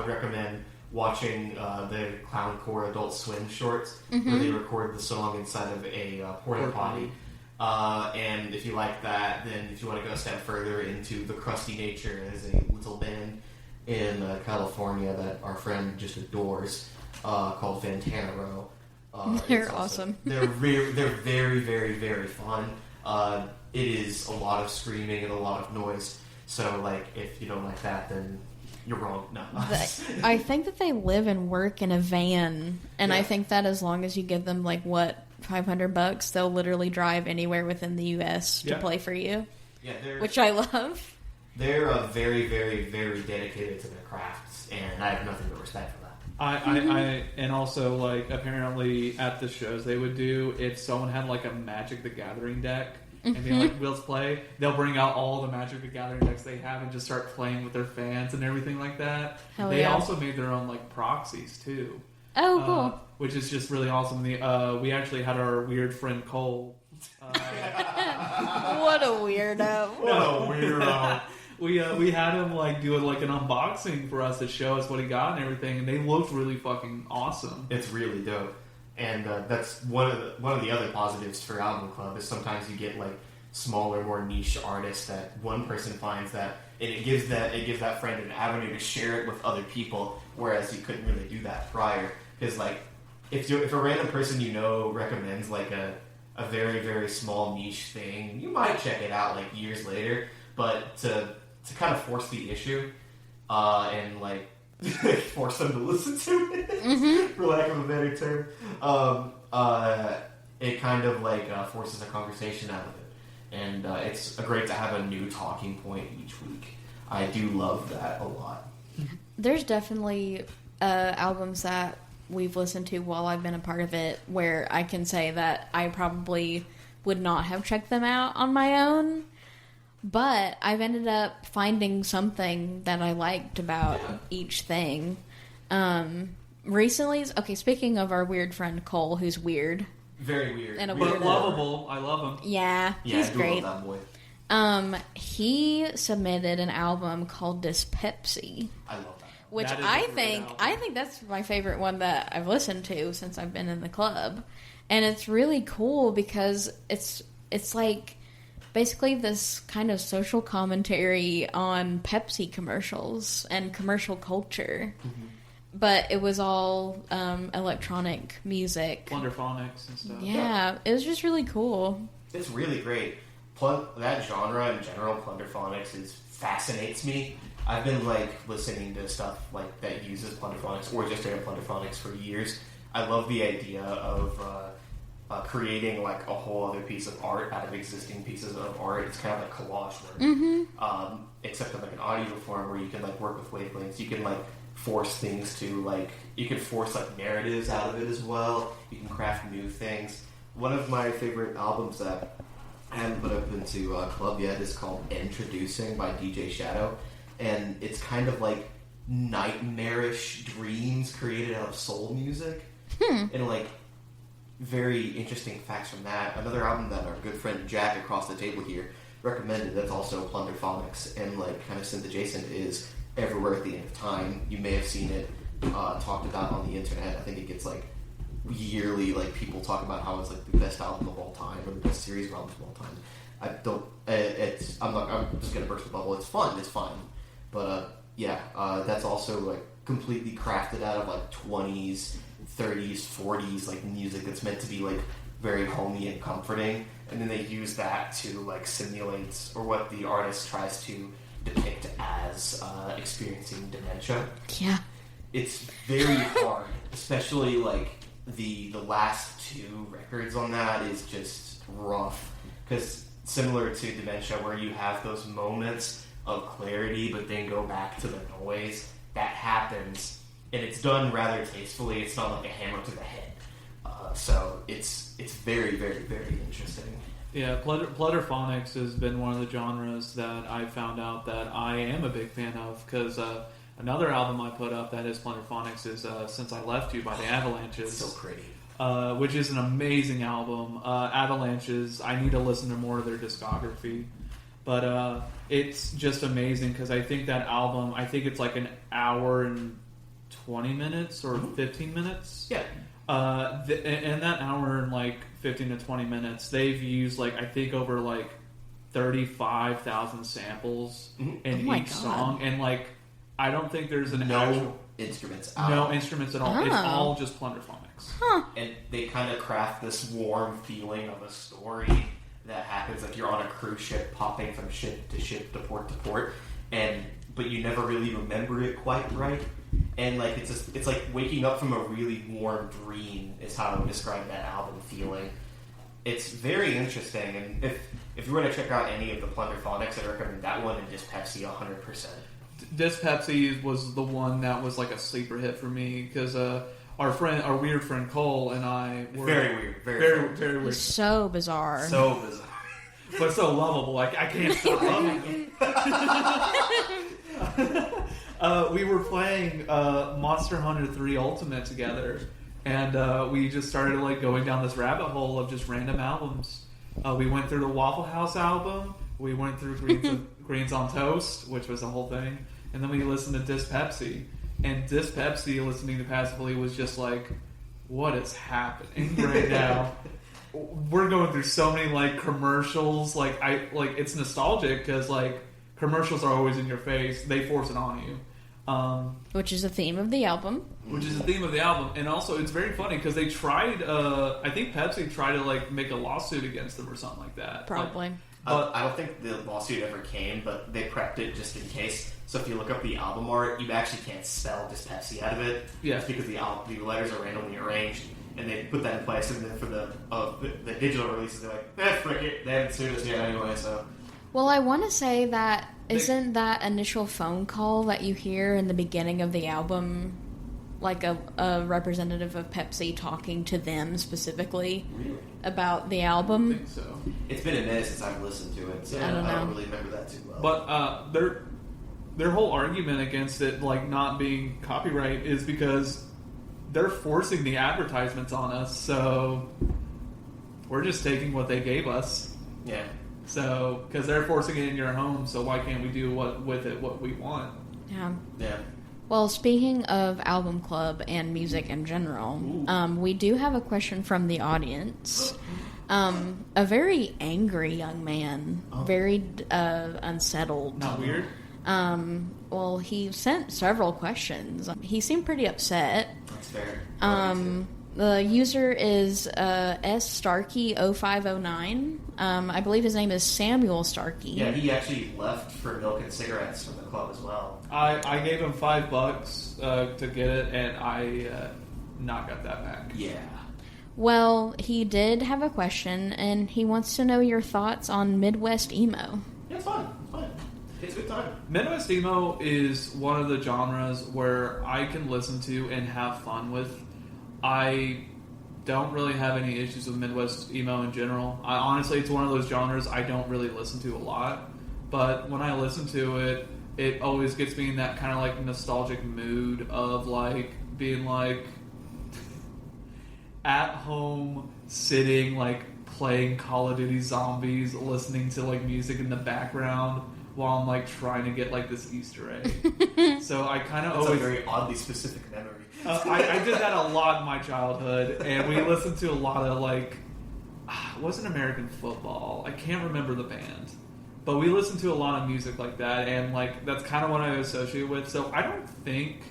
recommend watching the Clowncore Adult Swim shorts, where they record the song inside of a porta potty. And if you like that, then if you want to go a step further into the crusty nature, there's a little band in California that our friend just adores called Fantana Row. They're awesome. They're very, very, very fun. It is a lot of screaming and a lot of noise. So, like, if you don't like that, then you're wrong. No. I think that they live and work in a van, and Yeah. I think that as long as you give them like $500, they'll literally drive anywhere within the U.S. to play for you. Yeah, which I love. They're very, very, very dedicated to their crafts, and I have nothing but respect for that. I and also like apparently at the shows they would do if someone had like a Magic the Gathering deck and being like, let's play, they'll bring out all the Magic the Gathering decks they have and just start playing with their fans and everything like that. Hell They yeah. also made their own like proxies too. Oh, cool. Which is just really awesome. We actually had our weird friend Cole. What a weirdo. What a weirdo. We had him like do like an unboxing for us to show us what he got and everything, and they looked really fucking awesome. It's really dope, and that's one of the other positives for Album Club is sometimes you get like smaller, more niche artists that one person finds that, and it gives that friend an avenue to share it with other people, whereas you couldn't really do that prior. Because like if a random person you know recommends like a very, very small niche thing, you might check it out like years later, but to kind of force the issue and like force them to listen to it, for lack of a better term, it kind of like forces a conversation out of it, and it's great to have a new talking point each week. I do love that a lot. There's definitely albums that we've listened to while I've been a part of it where I can say that I probably would not have checked them out on my own, but I've ended up finding something that I liked about each thing. Recently, okay, speaking of our weird friend Cole, who's weird. Very weird. And a But weirdo. lovable. I love him. Yeah, he's I do great. love that boy. He submitted an album called Dyspepsy, I love that. which That is a I great think album. that's my favorite one that I've listened to since I've been in the club, and it's really cool because it's like basically this kind of social commentary on Pepsi commercials and commercial culture, but it was all electronic music. Plunderphonics and stuff. Yeah, it was just really cool. It's really great. That genre in general, plunderphonics, fascinates me. I've been like listening to stuff like that uses plunderphonics or just straight up plunderphonics for years. I love the idea of creating like a whole other piece of art out of existing pieces of art. It's kind of like collage work, except in like an audio form where you can like work with wavelengths. You can like force things to like you can force like narratives out of it as well. You can craft new things. One of my favorite albums that I haven't put up into club yet is called Introducing by DJ Shadow, and it's kind of like nightmarish dreams created out of soul music, and like very interesting facts from that. Another album that our good friend Jack across the table here recommended that's also plunderphonics and like kind of synth adjacent is Everywhere at the End of Time. You may have seen it talked about on the internet. I think it gets like yearly like people talk about how it's like the best album of all time or the best series of albums of all time. I'm just gonna burst the bubble. It's fun, it's fine, but that's also like completely crafted out of like 20s, 30s, 40s like music that's meant to be like very homey and comforting, and then they use that to like simulate or what the artist tries to depict as experiencing dementia. Yeah. It's very hard, especially like the last two records on that is just rough, because similar to dementia where you have those moments of clarity but then go back to the noise, that happens, and it's done rather tastefully. It's not like a hammer to the head, so it's very, very, very interesting. Yeah, plunderphonics has been one of the genres that I found out that I am a big fan of, because another album I put up that is plunderphonics is Since I Left You by the Avalanches. It's so pretty. Which is an amazing album. Avalanches, I need to listen to more of their discography. But it's just amazing because I think that album, I think it's like an hour and 20 minutes or 15 minutes. Yeah. And that hour and like 15 to 20 minutes, they've used like, I think over like 35,000 samples in each song. And like, I don't think there's no instruments out. No instruments at all. Oh. It's all just plunderphonics. And they kind of craft this warm feeling of a story that happens like you're on a cruise ship popping from ship to port to port, but you never really remember it quite right. And like it's like waking up from a really warm dream is how I would describe that album feeling. It's very interesting, and if you were to check out any of the plunderphonics, I recommend that one and Dyspepsy 100%. Dyspepsy was the one that was like a sleeper hit for me because our weird friend Cole and I were Very weird, very weird. So bizarre. so bizarre. but so lovable. Like, I can't stop loving them. We were playing Monster Hunter 3 Ultimate together, and we just started like going down this rabbit hole of just random albums. We went through the Waffle House album. We went through Greens on Toast, which was the whole thing, and then we listened to Dis Pepsi. And Dis Pepsi, listening to Passively, was just like, what is happening right now? We're going through so many like commercials. Like it's nostalgic because like commercials are always in your face. They force it on you. Which is the theme of the album. And also it's very funny because they tried. I think Pepsi tried to like make a lawsuit against them or something like that. Probably. Like, But I don't think the lawsuit ever came, but they prepped it just in case. So if you look up the album art, you actually can't spell Dis Pepsi out of it. Yeah. It's because the letters are randomly arranged, and they put that in place. And then for the digital releases, they're like, frick it. They haven't sued us yet anyway, so. Well, I want to say that isn't that initial phone call that you hear in the beginning of the album like a representative of Pepsi talking to them specifically about the album? I think so. It's been a minute since I've listened to it, so I don't know. really remember that too well. But their whole argument against it like not being copyright is because they're forcing the advertisements on us, so we're just taking what they gave us. Yeah. So, because they're forcing it in your home, so why can't we do what we want? Yeah. Yeah. Well, speaking of album club and music in general, we do have a question from the audience. A very angry young man, very unsettled. Not weird? Well, he sent several questions. He seemed pretty upset. That's fair. The user is S Starkey0509. I believe his name is Samuel Starkey. Yeah, he actually left for milk and cigarettes from the club as well. I gave him $5 to get it, and I not got that back. Yeah. Well, he did have a question, and he wants to know your thoughts on Midwest emo. Yeah, it's fun. It's fun. It's a good time. Midwest emo is one of the genres where I can listen to and have fun with. I don't really have any issues with Midwest emo in general. Honestly, it's one of those genres I don't really listen to a lot. But when I listen to it, it always gets me in that kind of like nostalgic mood of like being like at home, sitting like playing Call of Duty Zombies, listening to like music in the background while I'm like trying to get like this Easter egg. So I kind of That's always a very oddly specific memory. I did that a lot in my childhood, and we listened to a lot of like it wasn't American football. I can't remember the band, but we listened to a lot of music like that, and like that's kind of what I associate with. So I don't think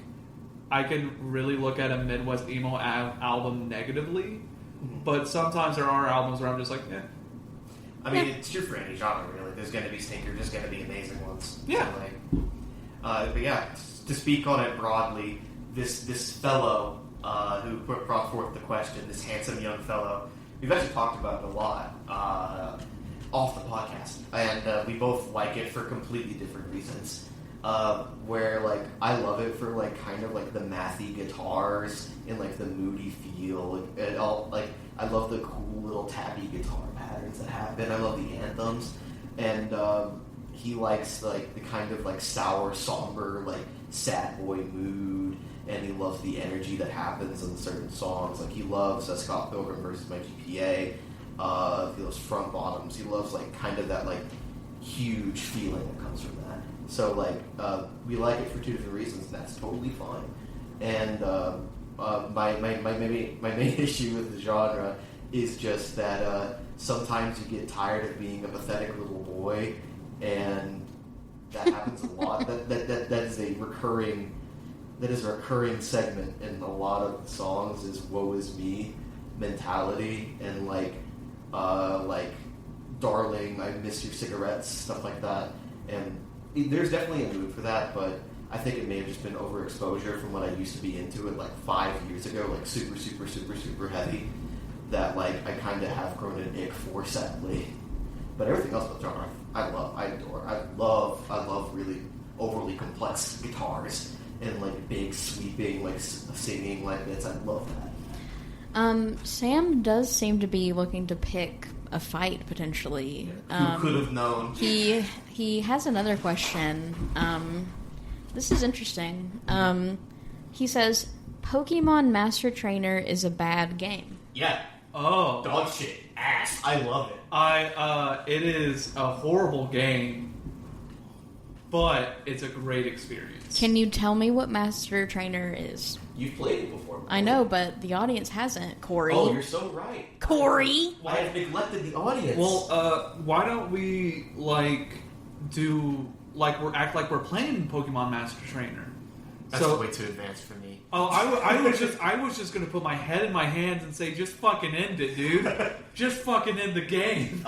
I can really look at a Midwest emo album negatively, but sometimes there are albums where I'm just like, eh. I mean, it's true for any genre, really. There's going to be stinkers, there's going to be amazing ones. Yeah. So, but yeah, to speak on it broadly, this fellow who brought forth the question, this handsome young fellow, we've actually talked about it a lot off the podcast, and we both like it for completely different reasons. Where like I love it for like kind of like the mathy guitars and like the moody feel, and all like I love the cool little tappy guitar patterns that happen. I love the anthems, and he likes like the kind of like sour, somber, like sad boy mood, and he loves the energy that happens in certain songs. Like he loves Scott Pilgrim versus My GPA. He loves Front Bottoms. He loves like kind of that like huge feeling that comes from that. So like we like it for two different reasons, and that's totally fine. And my main issue with the genre is just that sometimes you get tired of being a pathetic little boy, and that happens a lot. That is a recurring segment in a lot of songs is woe is me mentality, and like darling, I miss your cigarettes, stuff like that. And there's definitely a mood for that, but I think it may have just been overexposure from when I used to be into it like 5 years ago, like super, super, super, super heavy, that like I kind of have grown an ick for, sadly. But everything else about the genre, I love, I adore. I love really overly complex guitars and like big sweeping, like singing like bits. I love that. Sam does seem to be looking to pick a fight potentially. Who could have known? He has another question. This is interesting. He says, Pokemon Master Trainer is a bad game. Yeah. Oh. Dog shit. Ass. I love it. It is a horrible game, but it's a great experience. Can you tell me what Master Trainer is? You've played it before. I know, but the audience hasn't, Corey. Oh, you're so right. Corey! I have neglected the audience. Well, why don't we, act like we're playing Pokemon Master Trainer? That's way too advanced for me. Oh, I was just gonna put my head in my hands and say, just fucking end it, dude. Just fucking end the game.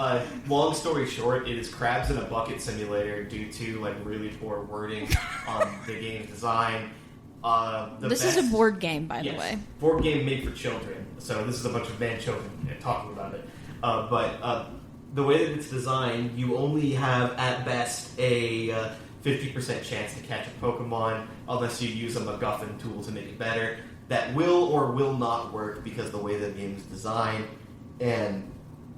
Long story short, it is Crabs in a Bucket Simulator due to really poor wording on the game's design. This is a board game, by the way. Board game made for children. So this is a bunch of man children talking about it. But the way that it's designed, you only have at best a 50% chance to catch a Pokemon unless you use a MacGuffin tool to make it better. That will or will not work because the way the game is designed. And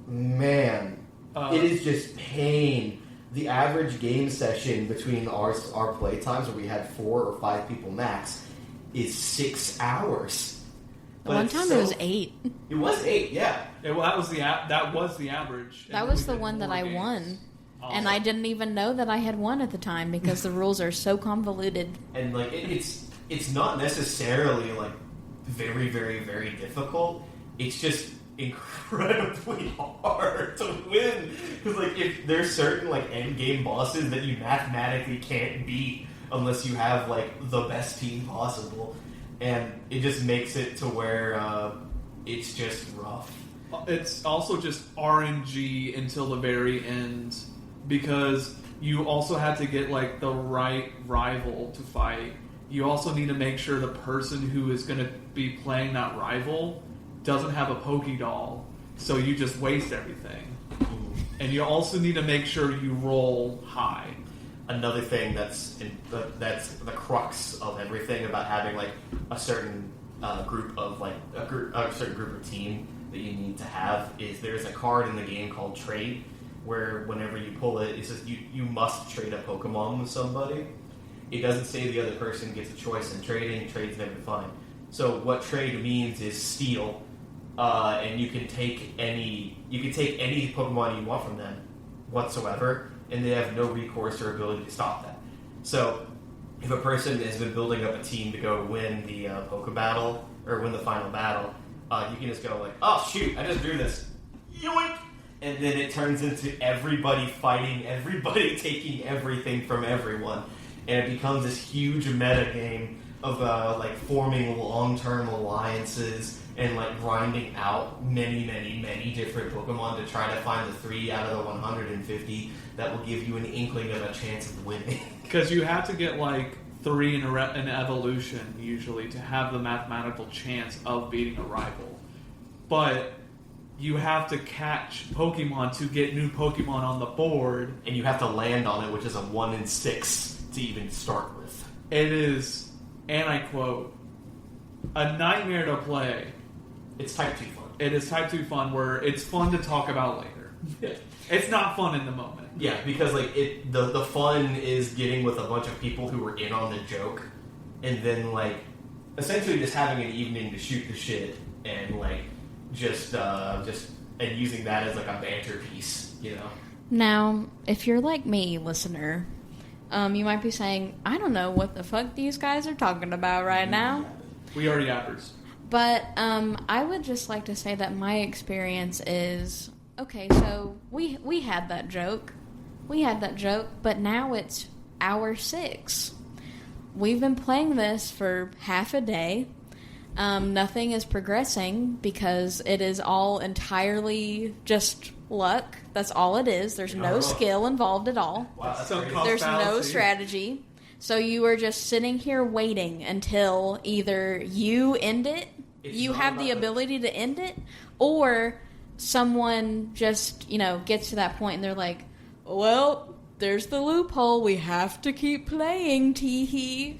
man, it is just pain. The average game session between our play times, where we had 4 or 5 people max, is 6 hours. One time it was 8. It was 8, yeah. Well, that was the average. That was the one that I won. Awesome. And I didn't even know that I had won at the time because the rules are so convoluted. And it's not necessarily very, very, very difficult. It's just incredibly hard to win because if there's certain end game bosses that you mathematically can't beat unless you have the best team possible, and it just makes it to where it's just rough. It's also just RNG until the very end, because you also have to get the right rival to fight. You also need to make sure the person who is going to be playing that rival doesn't have a Pokédoll, so you just waste everything. And you also need to make sure you roll high. Another thing that's the crux of everything about having a certain group of a certain group or team that you need to have is there's a card in the game called Trade, where whenever you pull it, it says you must trade a Pokemon with somebody. It doesn't say the other person gets a choice in trading. Trade's never fine. So what trade means is steal, and you can take any Pokemon you want from them whatsoever, and they have no recourse or ability to stop that. So if a person has been building up a team to go win the Poke Battle or win the final battle, you can just go oh shoot, I just drew this, yoink, and then it turns into everybody fighting everybody, taking everything from everyone, and it becomes this huge meta game of forming long-term alliances and grinding out many different Pokemon to try to find the 3 out of the 150 that will give you an inkling of a chance of winning. Because you have to get 3 in an evolution usually to have the mathematical chance of beating a rival. But you have to catch Pokemon to get new Pokemon on the board. And you have to land on it, which is a 1 in 6 to even start with. It is, and I quote, a nightmare to play. It's type 2 fun. It is type 2 fun where it's fun to talk about later. Yeah. It's not fun in the moment. Yeah, because the fun is getting with a bunch of people who were in on the joke, and then essentially just having an evening to shoot the shit and just and using that as a banter piece, Now, if you're like me, listener, you might be saying, I don't know what the fuck these guys are talking about right now. We are yappers. But I would just like to say that my experience is, okay, so we had that joke. We had that joke, but now it's hour 6. We've been playing this for half a day. Nothing is progressing because it is all entirely just luck. That's all it is. There's no skill involved at all. Wow, There's no strategy. So you are just sitting here waiting until either you end it, you have the ability to end it, or someone just, gets to that point and they're like, well, there's the loophole. We have to keep playing, teehee.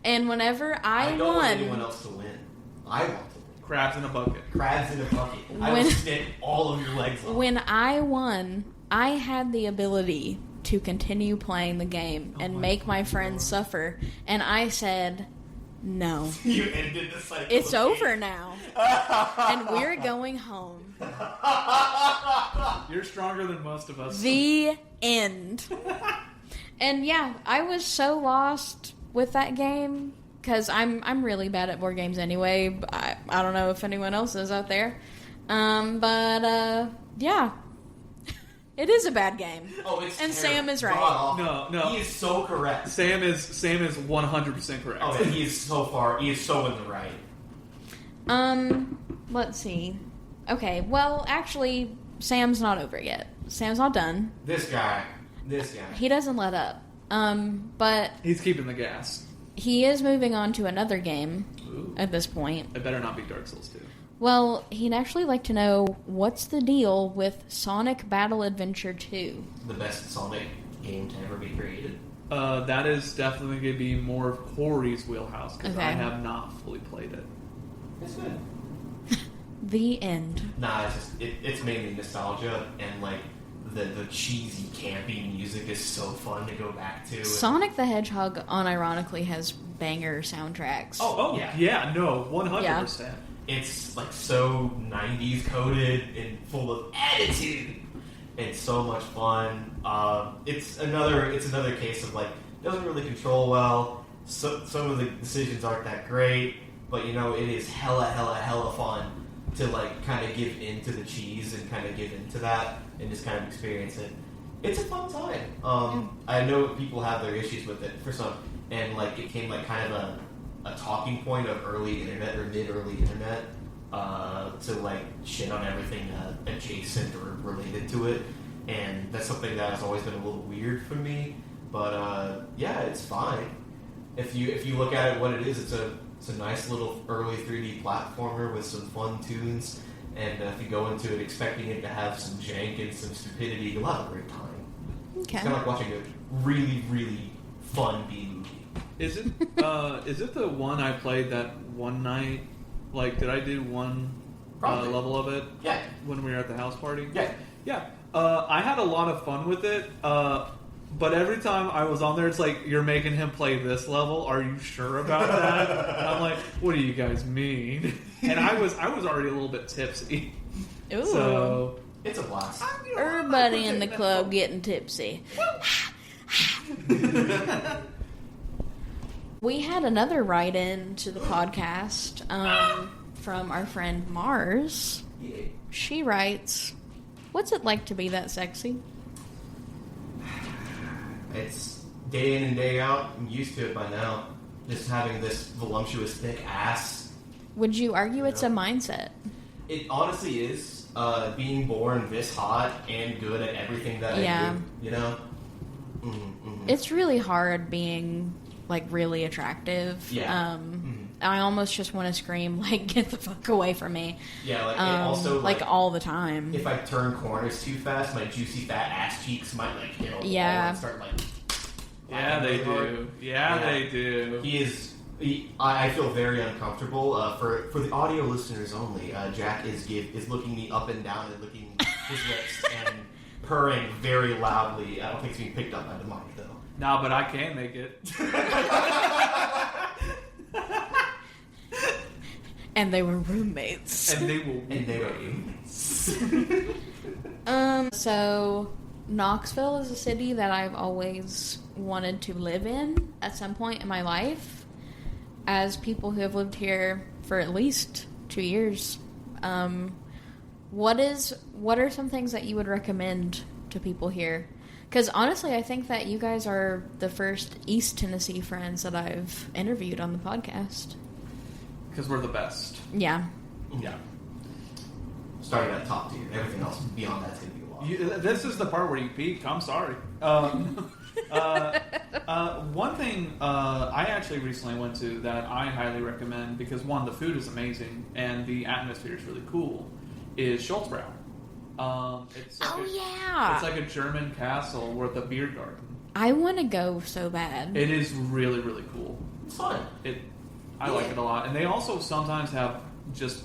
And whenever I don't won... want anyone else to win. I want to win. Crabs in a bucket. Crabs in a bucket. I would stick all of your legs on. When I won, I had the ability to continue playing the game and make my friends suffer, and I said, no. You ended the cycle. It's over now. And we're going home. You're stronger than most of us. The end. And yeah, I was so lost with that game because I'm really bad at board games anyway. I don't know if anyone else is out there. But yeah. It is a bad game. Oh, it's and terrible. Sam is right. No. He is so correct. Sam is 100% correct. Oh, yeah, he is so in the right. Let's see. Okay, well, actually, Sam's not over yet. Sam's not done. This guy. He doesn't let up. But He's keeping the gas. he is moving on to another game Ooh. at this point. It better not be Dark Souls 2. Well, he'd actually like to know what's the deal with Sonic Battle Adventure 2? The best Sonic game to ever be created. That is definitely going to be more of Corey's wheelhouse because Okay. I have not fully played it. It's good. The end. Nah, it's mainly nostalgia and like the cheesy, campy music is so fun to go back to. Sonic the Hedgehog, unironically, has banger soundtracks. Oh, yeah, no, 100%. It's like so 90s coded and full of attitude. It's so much fun. It's another case of like doesn't really control well. So, some of the decisions aren't that great, but you know it is hella fun to like kind of give into the cheese and kind of give into that and just kind of experience it. It's a fun time. I know people have their issues with it for some, and like it came like kind of a talking point of early internet or mid-early internet to like shit on everything adjacent or related to it, and that's something that has always been a little weird for me. But yeah, it's fine. If you look at it, what it is, it's a nice little early 3D platformer with some fun tunes, and if you go into it expecting it to have some jank and some stupidity, you'll have a great time. Okay. It's kind of like watching a really fun B movie. Is it the one I played that one night? Like, did I do one Probably. level of it? Yeah. When we were at the house party? Yeah. Yeah. I had a lot of fun with it, but every time I was on there, it's like, you're making him play this level? Are you sure about that? And I'm like, what do you guys mean? And I was already a little bit tipsy. Ooh. So... It's a blast. Everybody in the club getting tipsy. We had another write-in to the podcast from our friend Mars. Yeah. She writes, "What's it like to be that sexy?" It's day in and day out. I'm used to it by now. Just having this voluptuous, thick ass. Would you argue it's a mindset? It honestly is. Being born this hot and good at everything that I do. You know? Mm-hmm. It's really hard being, like, really attractive. Yeah. I almost just want to scream, like, get the fuck away from me. Yeah, like, and also, like, all the time. If I turn corners too fast, my juicy fat ass cheeks might, like, hit on the wall Yeah. and start, like... Yeah, they really hard. do. Yeah, they do. I feel very uncomfortable. For the audio listeners only, Jack is looking me up and down and licking his lips and purring very loudly. I don't think it's being picked up by the mic, though. No, but I can make it. And they were roommates. And they will. And they were roommates. So Knoxville is a city that I've always wanted to live in at some point in my life. As people who have lived here for at least 2 years, what are some things that you would recommend to people here? Because honestly, I think that you guys are the first East Tennessee friends that I've interviewed on the podcast. Because we're the best. Yeah. Yeah. Starting at top tier. Everything else beyond that's going to be a lot. This is the part where you peak. I'm sorry. One thing I actually recently went to that I highly recommend because one, the food is amazing and the atmosphere is really cool, is Schultzbrau. It's like a German castle with a beer garden. I want to go so bad. It is really, really cool. It's fun. I like it a lot. And they also sometimes have just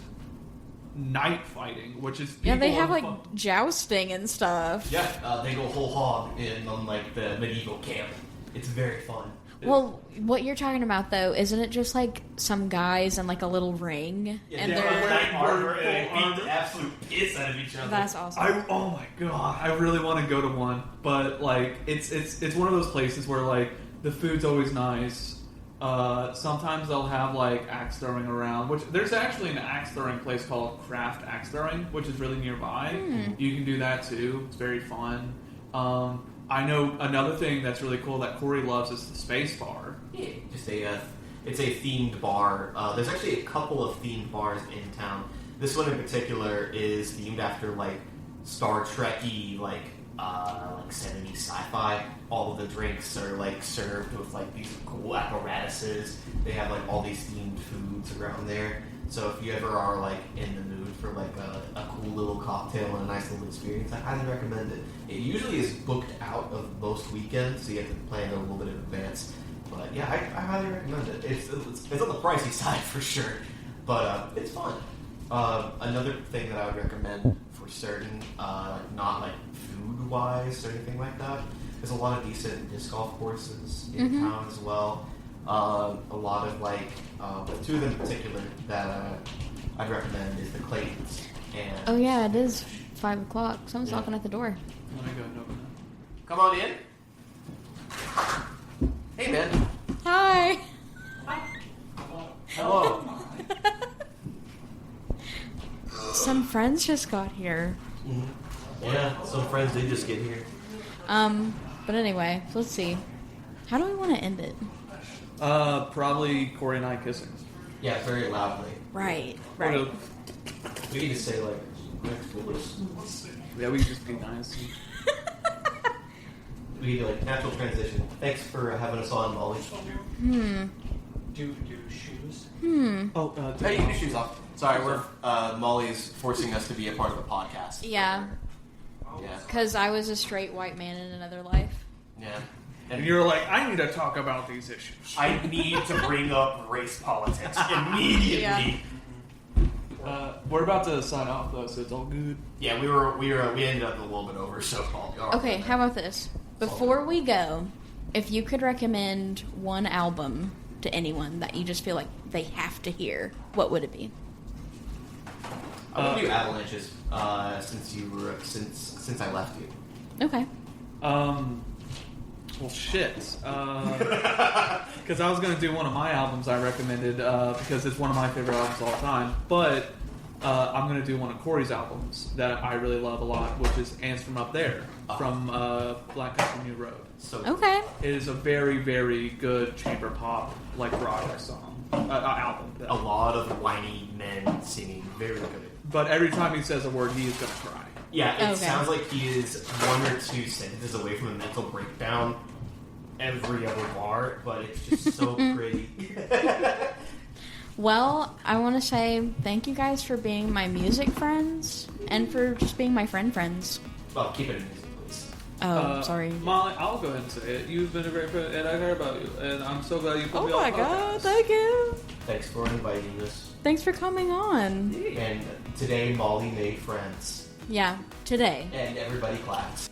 night fighting, which is Yeah, they people have on like jousting and stuff. Yeah, they go whole hog in like the medieval camp. It's very fun. Well, what you're talking about though, isn't it just like some guys in like a little ring, and they're they're knight armor and they full beat the absolute piss out of each other. that's awesome. Oh my god, I really want to go to one, but like it's one of those places where like the food's always nice. Sometimes they'll have like axe throwing around, which there's actually an axe throwing place called Craft Axe Throwing, which is really nearby. You can do that too. It's very fun. I know another thing that's really cool that Corey loves is the Space Bar. Yeah, just it's a themed bar. There's actually a couple of themed bars in town. This one in particular is themed after like Star Trek-y, like 70s sci-fi. All of the drinks are like served with like these cool apparatuses. They have like all these themed foods around there. So if you ever are like in the mood for like a cool little cocktail and a nice little experience, I highly recommend it. It usually is booked out of most weekends, so you have to plan it a little bit in advance. But yeah, I highly recommend it. It's on the pricey side for sure, but it's fun. Another thing that I would recommend for certain, not like food wise or anything like that, there's a lot of decent disc golf courses in town as well. A lot of like, but two of them in particular that I'd recommend is the Claytons. And Oh yeah, it is 5 o'clock. Someone's knocking at the door. Let me go and open come on in. Hey man. Hi. Hello. Some friends just got here. Yeah, some friends did just get here. But anyway, so let's see. How do we want to end it? Probably Corey and I kissing. Yeah, very loudly. Right. We need to say like, Yeah, we can just be nice. we need to like natural transition. Thanks for having us on, Molly. Do shoes? Oh, Hey, you can your shoes off. Sorry, we're Molly's forcing us to be a part of the podcast. Yeah, Yeah. because I was a straight white man in another life. Yeah. and you're like, I need to talk about these issues. I need to bring up race politics immediately. Yeah. We're about to sign off though, so it's all good. Yeah, we ended up a little bit over, so Paul. Okay, how about this? Before we go, if you could recommend one album to anyone that you just feel like they have to hear, what would it be? I'm gonna do Avalanches since I left you. Okay. Well, shit. Because I was going to do one of my albums I recommended because it's one of my favorite albums of all time. But I'm going to do one of Corey's albums that I really love a lot, which is Ants From Up There from Black Country New Road. So Okay. It is a very, very good chamber pop, like Broadway song, album. a lot of whiny men singing, very good. But every time he says a word, he is going to cry. Yeah, it Okay. sounds like he is one or two sentences away from a mental breakdown every other bar, but it's just so pretty. Well, I want to say thank you guys for being my music friends and for just being my friends. Well, keep it in music, please. Oh, sorry. Molly, I'll go ahead and say it. You've been a great friend, and I care about you. And I'm so glad you put Oh me on my the god, podcast. thank you. Thanks for inviting us. Thanks for coming on. And today, Molly made friends. Yeah, today. And everybody claps.